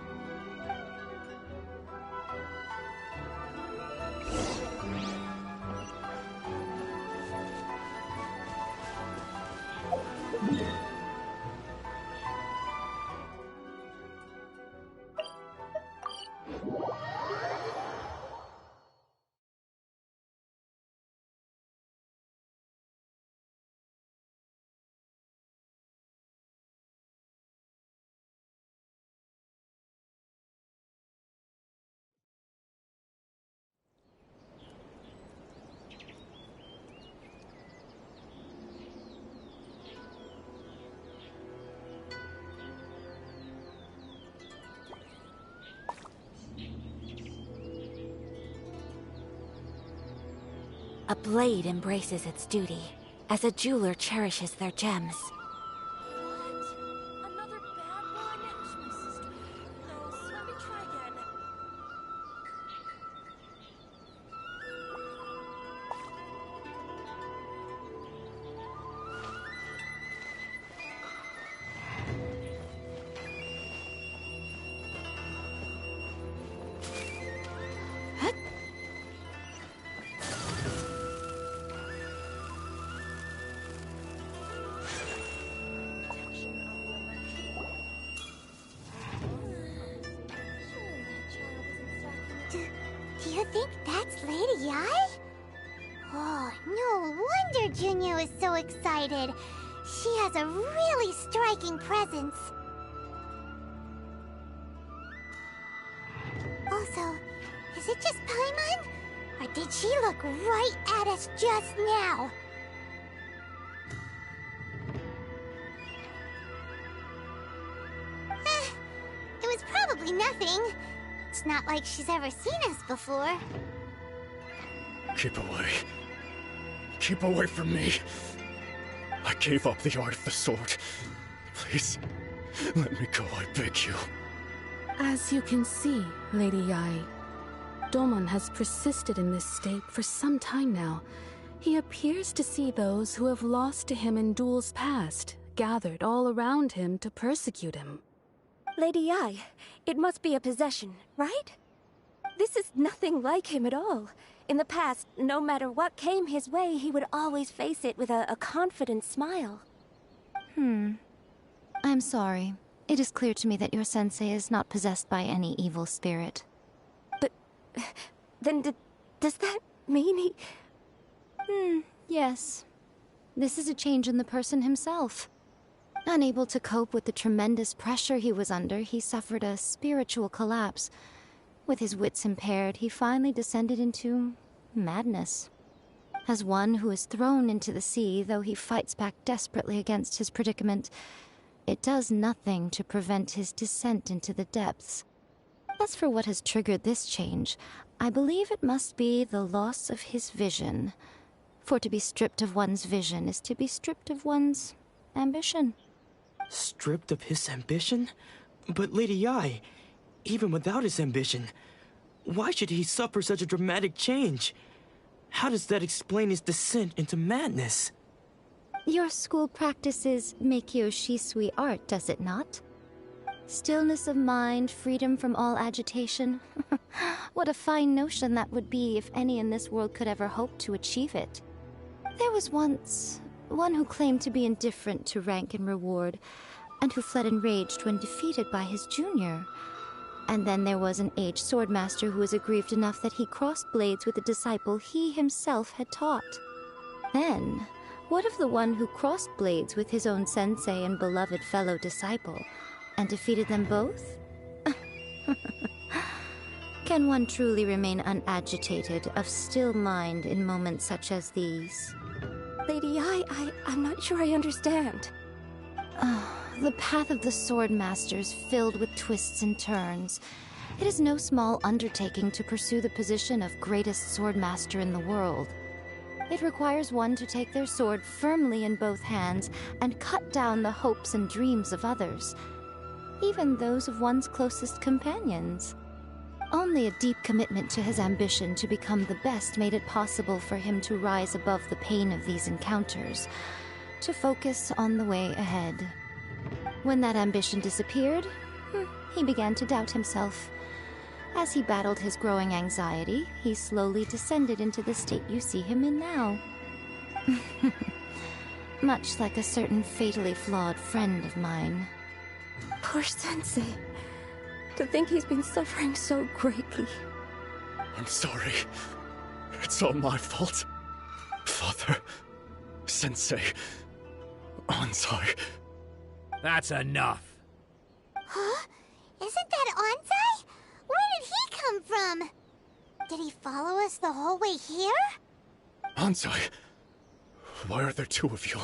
A blade embraces its duty, as a jeweler cherishes their gems. Another bad one? My sister. No, let me try again. Do you think that's Lady Yae? Oh, no wonder Junyo is so excited. She has a really striking presence. Also, is it just Paimon? Or did she look right at us just now? It was probably nothing. It's not like she's ever seen us before. Keep away. Keep away from me. I gave up the art of the sword. Please, let me go, I beg you. As you can see, Lady Yae, Domon has persisted in this state for some time now. He appears to see those who have lost to him in duels past, gathered all around him to persecute him. Lady Yae, it must be a possession, right? This is nothing like him at all. In the past, no matter what came his way, he would always face it with a confident smile. I'm sorry. It is clear to me that your sensei is not possessed by any evil spirit. But then does that mean he... Yes. This is a change in the person himself. Unable to cope with the tremendous pressure he was under, he suffered a spiritual collapse. With his wits impaired, he finally descended into madness. As one who is thrown into the sea, though he fights back desperately against his predicament, it does nothing to prevent his descent into the depths. As for what has triggered this change, I believe it must be the loss of his vision. For to be stripped of one's vision is to be stripped of one's ambition. Stripped of his ambition? But Lady Yae, even without his ambition, why should he suffer such a dramatic change? How does that explain his descent into madness? Your school practices Meikyo Shisui art, does it not? Stillness of mind, freedom from all agitation. What a fine notion that would be if any in this world could ever hope to achieve it. There was once one who claimed to be indifferent to rank and reward, and who fled enraged when defeated by his junior. And then there was an aged swordmaster who was aggrieved enough that he crossed blades with a disciple he himself had taught. Then, what of the one who crossed blades with his own sensei and beloved fellow disciple, and defeated them both? Can one truly remain unagitated, of still mind in moments such as these? Lady Yae, I'm not sure I understand. The path of the Swordmaster is filled with twists and turns. It is no small undertaking to pursue the position of greatest Swordmaster in the world. It requires one to take their sword firmly in both hands and cut down the hopes and dreams of others, even those of one's closest companions. Only a deep commitment to his ambition to become the best made it possible for him to rise above the pain of these encounters, to focus on the way ahead. When that ambition disappeared, he began to doubt himself. As he battled his growing anxiety, he slowly descended into the state you see him in now. Much like a certain fatally flawed friend of mine. Poor Sensei. To think he's been suffering so greatly. I'm sorry. It's all my fault. Father, Sensei, Ansai. That's enough. Huh? Isn't that Ansai? Where did he come from? Did he follow us the whole way here? Ansai, why are there two of you?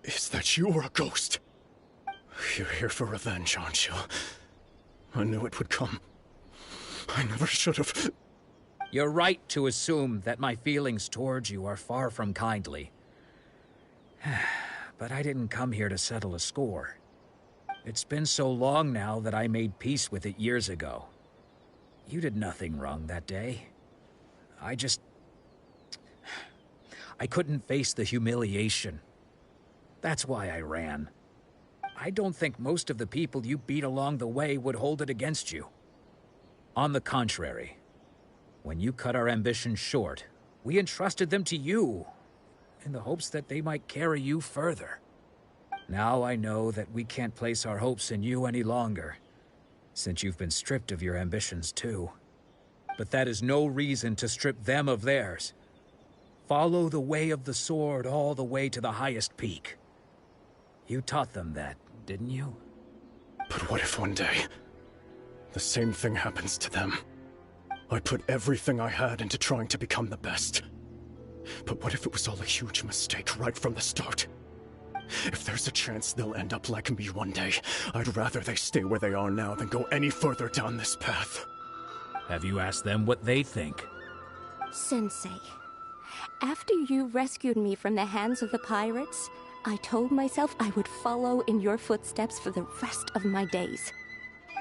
Is that you or a ghost? You're here for revenge, aren't you? I knew it would come. I never should have. You're right to assume that my feelings towards you are far from kindly. But I didn't come here to settle a score. It's been so long now that I made peace with it years ago. You did nothing wrong that day. I couldn't face the humiliation. That's why I ran. I don't think most of the people you beat along the way would hold it against you. On the contrary, when you cut our ambitions short, we entrusted them to you, in the hopes that they might carry you further. Now I know that we can't place our hopes in you any longer, since you've been stripped of your ambitions too. But that is no reason to strip them of theirs. Follow the way of the sword all the way to the highest peak. You taught them that, didn't you? But what if one day, the same thing happens to them? I put everything I had into trying to become the best. But what if it was all a huge mistake right from the start? If there's a chance they'll end up like me one day, I'd rather they stay where they are now than go any further down this path. Have you asked them what they think? Sensei, after you rescued me from the hands of the pirates, I told myself I would follow in your footsteps for the rest of my days.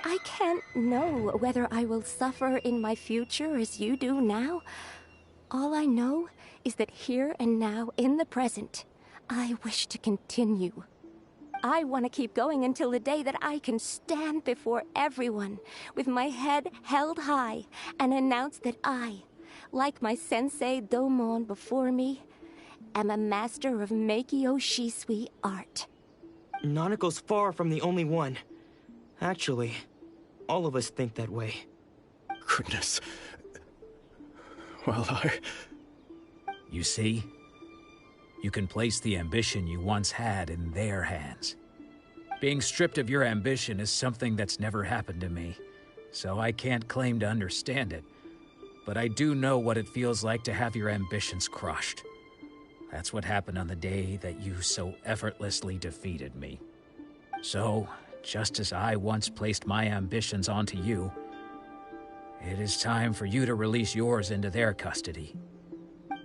I can't know whether I will suffer in my future as you do now. All I know is that here and now, in the present, I wish to continue. I want to keep going until the day that I can stand before everyone with my head held high and announce that I, like my sensei Domon before me, am a master of Meikyo Shisui art. Nanako's far from the only one. Actually, all of us think that way. Goodness. Well, You see? You can place the ambition you once had in their hands. Being stripped of your ambition is something that's never happened to me, so I can't claim to understand it. But I do know what it feels like to have your ambitions crushed. That's what happened on the day that you so effortlessly defeated me. So, just as I once placed my ambitions onto you, it is time for you to release yours into their custody.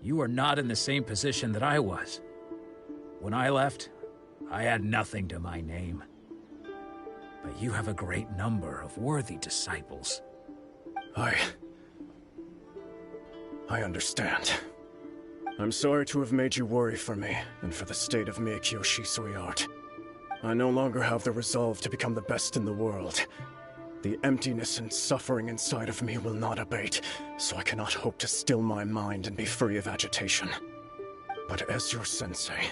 You are not in the same position that I was. When I left, I had nothing to my name. But you have a great number of worthy disciples. I understand. I'm sorry to have made you worry for me, and for the state of Meikyo Shisui art. I no longer have the resolve to become the best in the world. The emptiness and suffering inside of me will not abate, so I cannot hope to still my mind and be free of agitation. But as your sensei,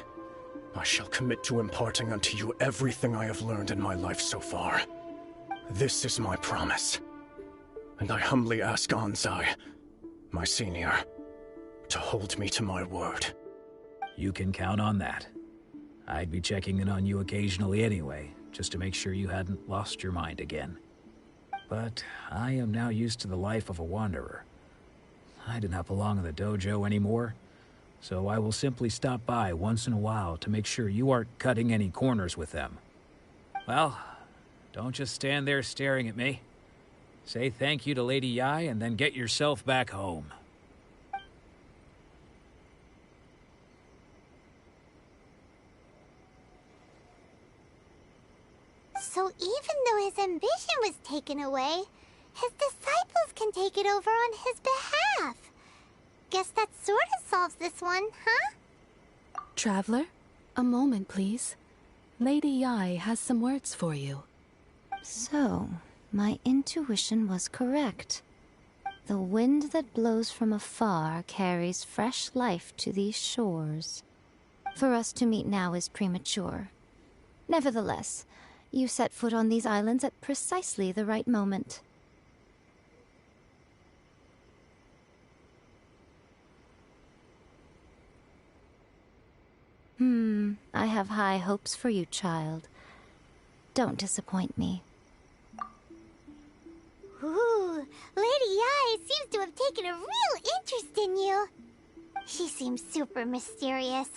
I shall commit to imparting unto you everything I have learned in my life so far. This is my promise. And I humbly ask Anzai, my senior, to hold me to my word. You can count on that. I'd be checking in on you occasionally anyway, just to make sure you hadn't lost your mind again. But I am now used to the life of a wanderer. I do not belong in the dojo anymore, so I will simply stop by once in a while to make sure you aren't cutting any corners with them. Well, don't just stand there staring at me. Say thank you to Lady Yai and then get yourself back home. So even though his ambition was taken away, his disciples can take it over on his behalf. Guess that sort of solves this one, huh? Traveler, a moment, please. Lady Yai has some words for you. So, my intuition was correct. The wind that blows from afar carries fresh life to these shores. For us to meet now is premature. Nevertheless, you set foot on these islands at precisely the right moment. I have high hopes for you, child. Don't disappoint me. Ooh, Lady Yai seems to have taken a real interest in you. She seems super mysterious.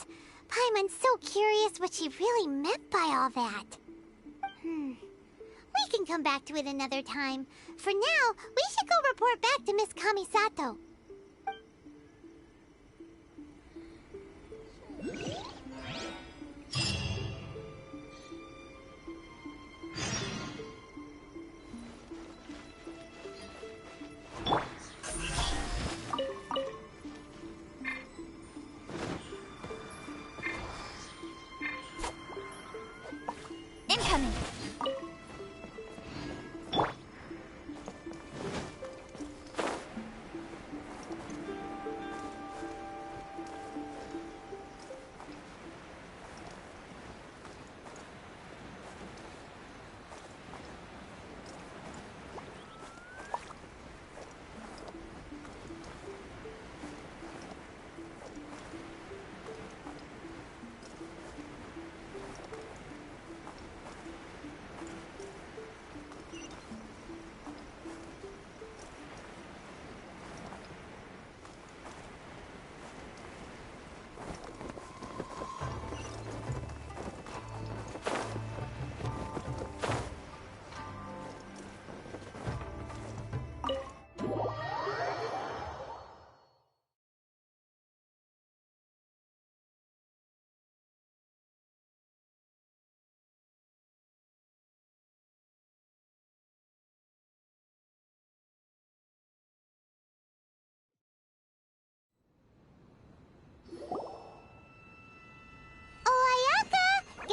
Paimon's so curious what she really meant by all that. We can come back to it another time. For now, we should go report back to Miss Kamisato. Incoming!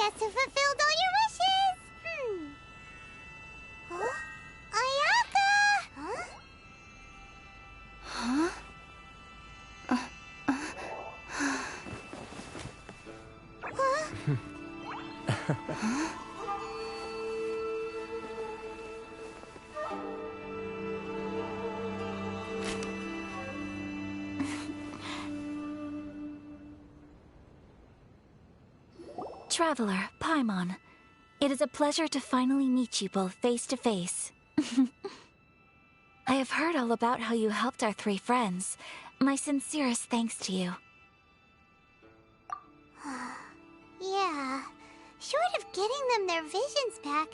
guess who fulfilled all your wishes? Huh? Ayaka! Huh? Traveler, Paimon. It is a pleasure to finally meet you both face to face. I have heard all about how you helped our 3 friends. My sincerest thanks to you. Yeah. Short of getting them their visions back,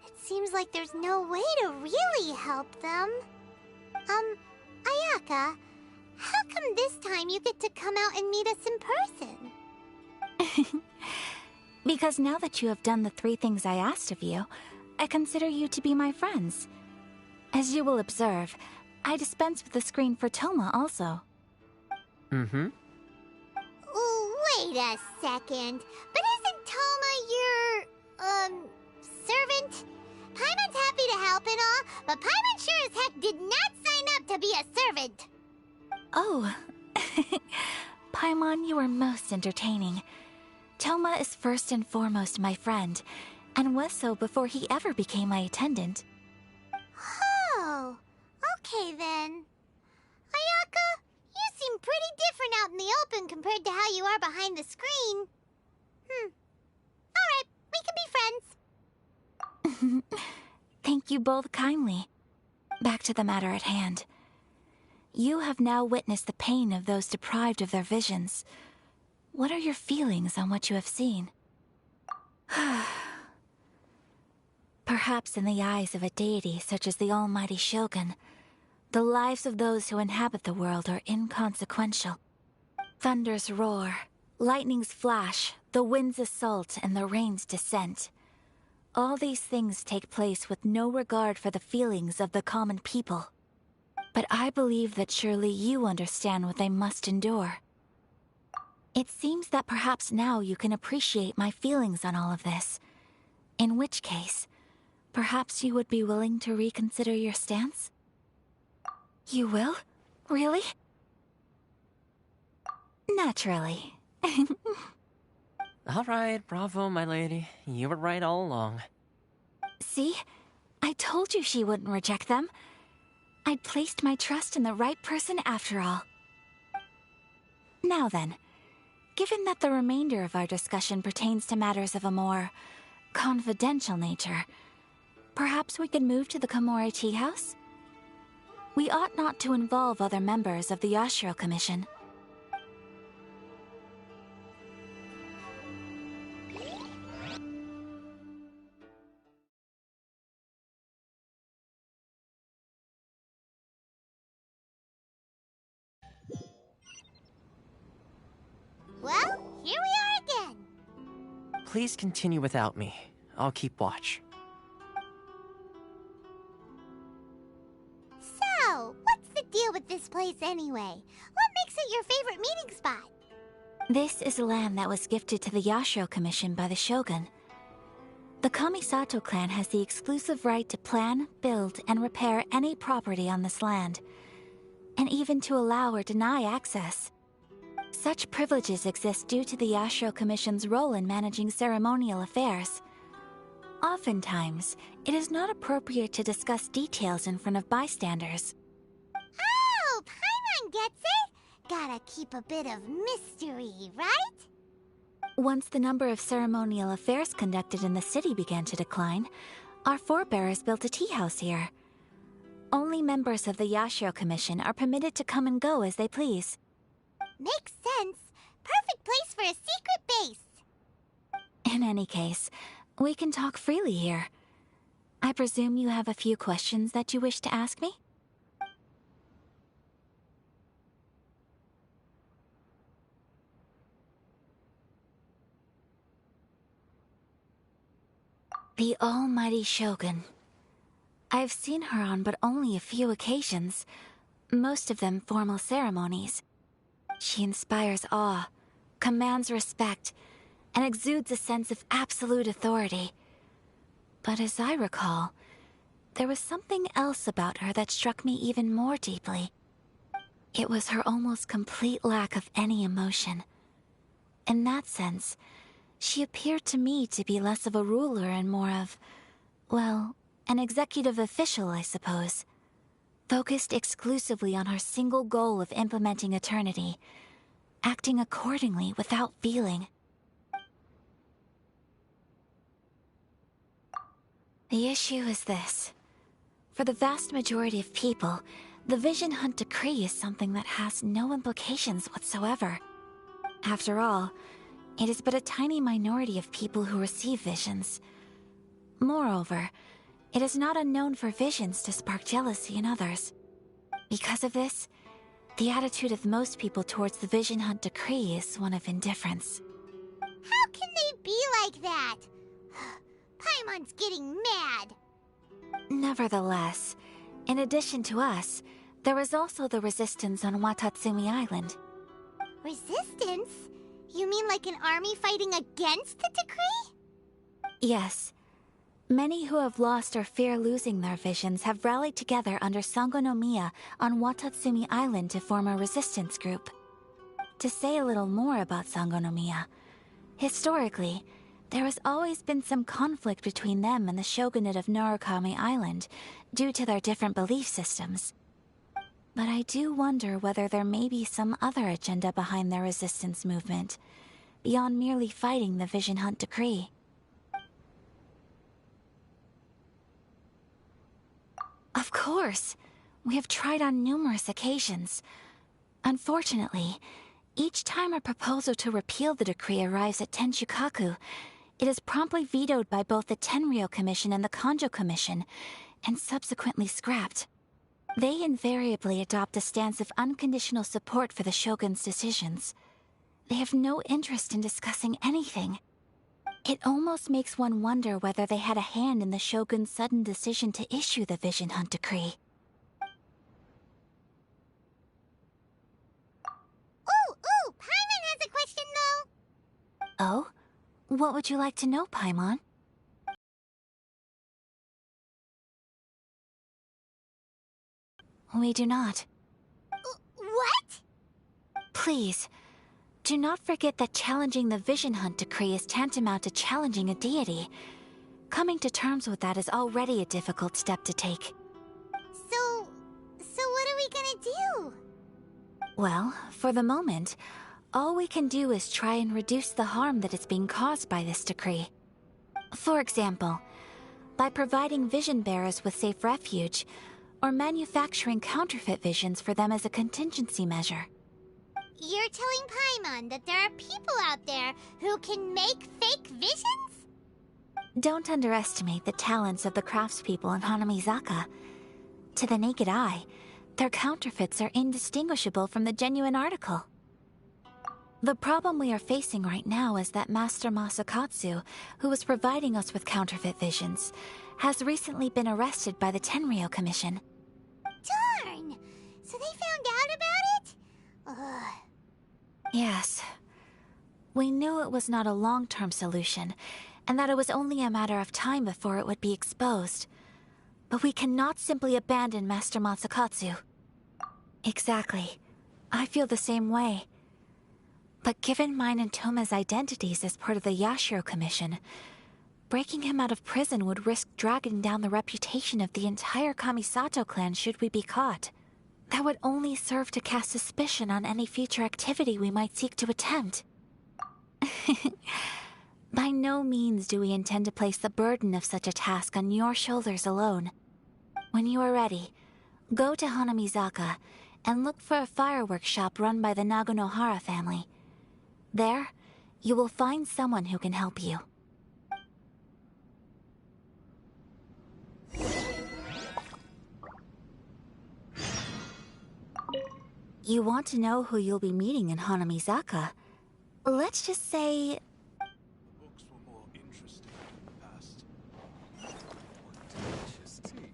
it seems like there's no way to really help them. Ayaka, how come this time you get to come out and meet us in person? Because now that you have done the 3 things I asked of you, I consider you to be my friends. As you will observe, I dispense with the screen for Toma also. Wait a second. But isn't Toma your, servant? Paimon's happy to help and all, but Paimon sure as heck did not sign up to be a servant. Oh. Paimon, you are most entertaining. Toma is first and foremost my friend, and was so before he ever became my attendant. Oh, okay then. Ayaka, you seem pretty different out in the open compared to how you are behind the screen. Alright, we can be friends. Thank you both kindly. Back to the matter at hand. You have now witnessed the pain of those deprived of their visions. What are your feelings on what you have seen? Perhaps in the eyes of a deity such as the almighty Shogun, the lives of those who inhabit the world are inconsequential. Thunders roar, lightnings flash, the winds assault, and the rains descent. All these things take place with no regard for the feelings of the common people. But I believe that surely you understand what they must endure. It seems that perhaps now you can appreciate my feelings on all of this. In which case, perhaps you would be willing to reconsider your stance? You will? Really? Naturally. All right, bravo, my lady. You were right all along. See? I told you she wouldn't reject them. I'd placed my trust in the right person after all. Now then, given that the remainder of our discussion pertains to matters of a more confidential nature, perhaps we could move to the Komori Tea House? We ought not to involve other members of the Yashiro Commission. Well, here we are again. Please continue without me. I'll keep watch. So, what's the deal with this place anyway? What makes it your favorite meeting spot? This is land that was gifted to the Yashiro Commission by the Shogun. The Kamisato clan has the exclusive right to plan, build, and repair any property on this land, and even to allow or deny access. Such privileges exist due to the Yashiro Commission's role in managing ceremonial affairs. Oftentimes, it is not appropriate to discuss details in front of bystanders. Oh, Paimon gets it! Gotta keep a bit of mystery, right? Once the number of ceremonial affairs conducted in the city began to decline, our forebears built a tea house here. Only members of the Yashiro Commission are permitted to come and go as they please. Makes sense. Perfect place for a secret base. In any case, we can talk freely here. I presume you have a few questions that you wish to ask me? The almighty Shogun. I've seen her on but only a few occasions, most of them formal ceremonies. She inspires awe, commands respect, and exudes a sense of absolute authority. But as I recall, there was something else about her that struck me even more deeply. It was her almost complete lack of any emotion. In that sense, she appeared to me to be less of a ruler and more of, well, an executive official, I suppose. Focused exclusively on her single goal of implementing eternity, acting accordingly without feeling. The issue is this. For the vast majority of people, the Vision Hunt Decree is something that has no implications whatsoever. After all, it is but a tiny minority of people who receive visions. Moreover, it is not unknown for visions to spark jealousy in others. Because of this, the attitude of most people towards the Vision Hunt Decree is one of indifference. How can they be like that? Paimon's getting mad. Nevertheless, in addition to us, there is also the resistance on Watatsumi Island. Resistance? You mean like an army fighting against the decree? Yes. Many who have lost or fear losing their visions have rallied together under Sangonomiya on Watatsumi Island to form a resistance group. To say a little more about Sangonomiya, historically, there has always been some conflict between them and the shogunate of Narukami Island due to their different belief systems. But I do wonder whether there may be some other agenda behind their resistance movement, beyond merely fighting the Vision Hunt Decree. Of course! We have tried on numerous occasions. Unfortunately, each time a proposal to repeal the decree arrives at Tenshukaku, it is promptly vetoed by both the Tenryou Commission and the Kanjo Commission, and subsequently scrapped. They invariably adopt a stance of unconditional support for the Shogun's decisions. They have no interest in discussing anything. It almost makes one wonder whether they had a hand in the Shogun's sudden decision to issue the Vision Hunt Decree. Ooh, Paimon has a question though! Oh? What would you like to know, Paimon? We do not. What? Please, do not forget that challenging the Vision Hunt Decree is tantamount to challenging a deity. Coming to terms with that is already a difficult step to take. So what are we gonna do? Well, for the moment, all we can do is try and reduce the harm that is being caused by this decree. For example, by providing vision bearers with safe refuge, or manufacturing counterfeit visions for them as a contingency measure. You're telling Paimon that there are people out there who can make fake visions? Don't underestimate the talents of the craftspeople in Hanamizaka. To the naked eye, their counterfeits are indistinguishable from the genuine article. The problem we are facing right now is that Master Masakatsu, who was providing us with counterfeit visions, has recently been arrested by the Tenryou Commission. Darn! So they found out about it? Ugh. Yes. We knew it was not a long-term solution, and that it was only a matter of time before it would be exposed. But we cannot simply abandon Master Masakatsu. Exactly. I feel the same way. But given mine and Toma's identities as part of the Yashiro Commission, breaking him out of prison would risk dragging down the reputation of the entire Kamisato clan should we be caught. That would only serve to cast suspicion on any future activity we might seek to attempt. By no means do we intend to place the burden of such a task on your shoulders alone. When you are ready, go to Hanamizaka and look for a fireworks shop run by the Naganohara family. There, you will find someone who can help you. You want to know who you'll be meeting in Hanamizaka? Let's just say... Books were more interesting in the past. Delicious tea.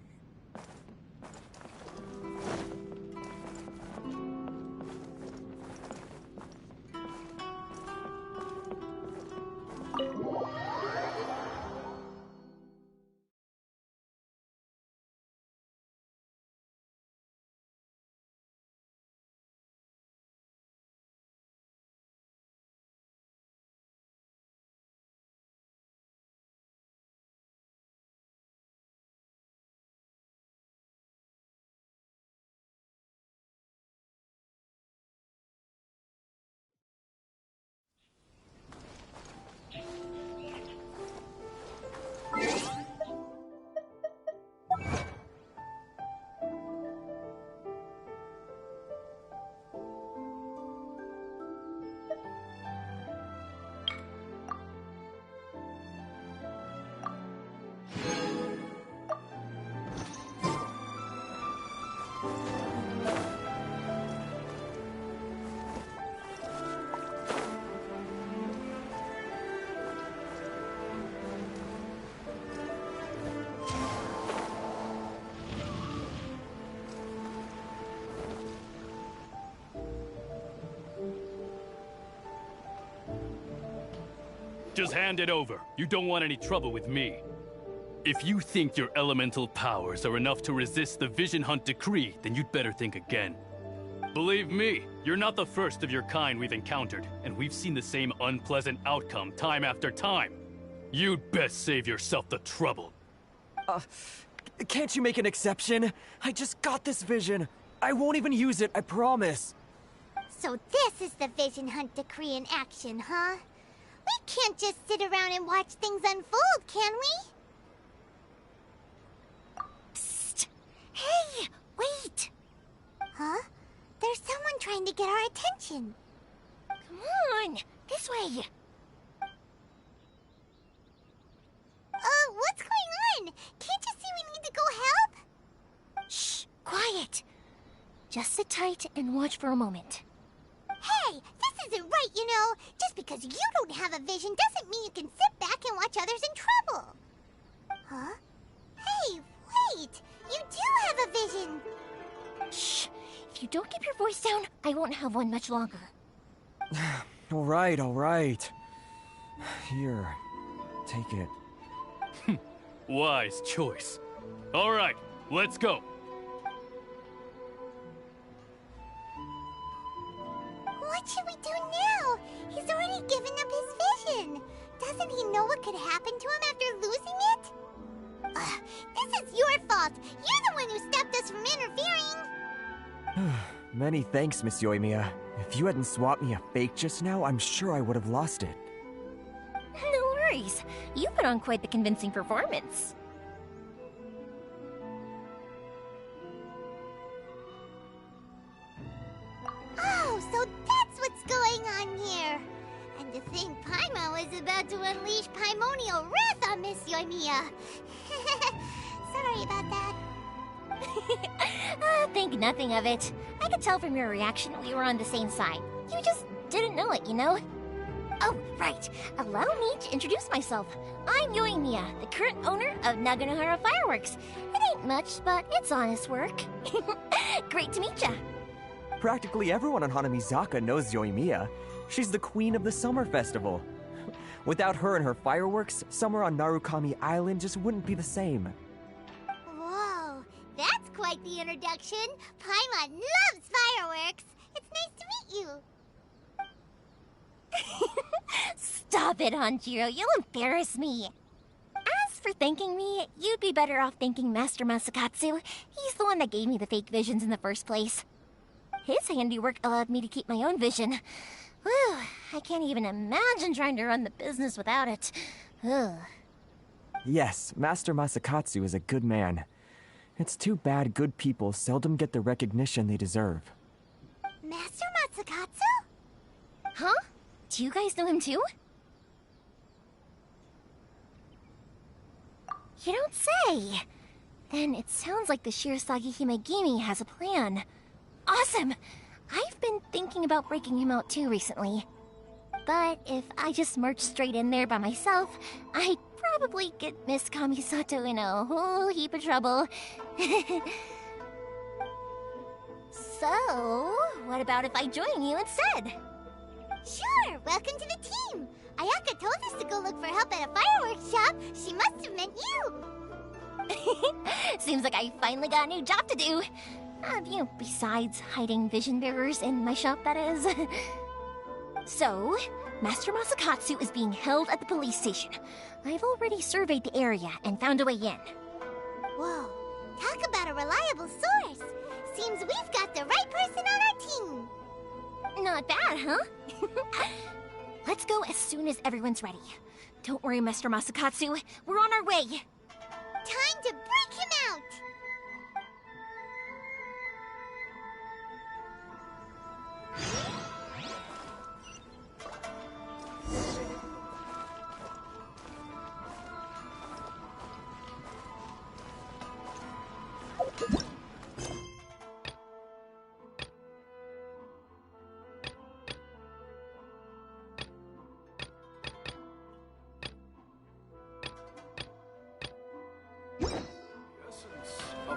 Just hand it over. You don't want any trouble with me. If you think your elemental powers are enough to resist the Vision Hunt decree, then you'd better think again. Believe me, you're not the first of your kind we've encountered, and we've seen the same unpleasant outcome time after time. You'd best save yourself the trouble. Can't you make an exception? I just got this vision. I won't even use it, I promise. So this is the Vision Hunt decree in action, huh? We can't just sit around and watch things unfold, can we? Psst! Hey, wait! Huh? There's someone trying to get our attention. Come on, this way. What's going on? Can't you see we need to go help? Shh, quiet. Just sit tight and watch for a moment. Hey, this isn't right, you know. Just because you don't have a vision doesn't mean you can sit back and watch others in trouble. Huh? Hey, wait! You do have a vision! Shh! If you don't keep your voice down, I won't have one much longer. All right. Here, take it. Wise choice. All right, let's go. What should we do now? He's already given up his vision. Doesn't he know what could happen to him after losing it? This is your fault. You're the one who stopped us from interfering. Many thanks, Miss Yoimiya. If you hadn't swapped me a fake just now, I'm sure I would have lost it. No worries. You put on quite the convincing performance. Oh, so that's what's going on here. And to think Paimon was about to unleash Paimonial wrath on Miss Yoimiya. Sorry about that. Think nothing of it. I could tell from your reaction we were on the same side. You just didn't know it, you know? Oh, right. Allow me to introduce myself. I'm Yoimiya, the current owner of Naganohara Fireworks. It ain't much, but it's honest work. Great to meet ya. Practically everyone on Hanamizaka knows Yoimiya. She's the queen of the summer festival. Without her and her fireworks, summer on Narukami Island just wouldn't be the same. Whoa, that's quite the introduction. Paimon loves fireworks. It's nice to meet you. Stop it, Hanjiro. You'll embarrass me. As for thanking me, you'd be better off thanking Master Masakatsu. He's the one that gave me the fake visions in the first place. His handiwork allowed me to keep my own vision. Whew, I can't even imagine trying to run the business without it. Ugh. Yes, Master Masakatsu is a good man. It's too bad good people seldom get the recognition they deserve. Master Masakatsu? Huh? Do you guys know him too? You don't say! Then it sounds like the Shirasagi Himegimi has a plan. Awesome! I've been thinking about breaking him out too recently. But if I just marched straight in there by myself, I'd probably get Miss Kamisato in a whole heap of trouble. So, what about if I join you instead? Sure, welcome to the team. Ayaka told us to go look for help at a fireworks shop. She must have meant you. Seems like I finally got a new job to do. Besides hiding vision bearers in my shop, that is. So, Master Masakatsu is being held at the police station. I've already surveyed the area and found a way in. Whoa, talk about a reliable source. Seems we've got the right person on our team. Not bad, huh? Let's go as soon as everyone's ready. Don't worry, Master Masakatsu. We're on our way. Time to break him out.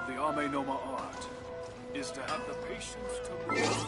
The Ame Noma art is to have the patience to move.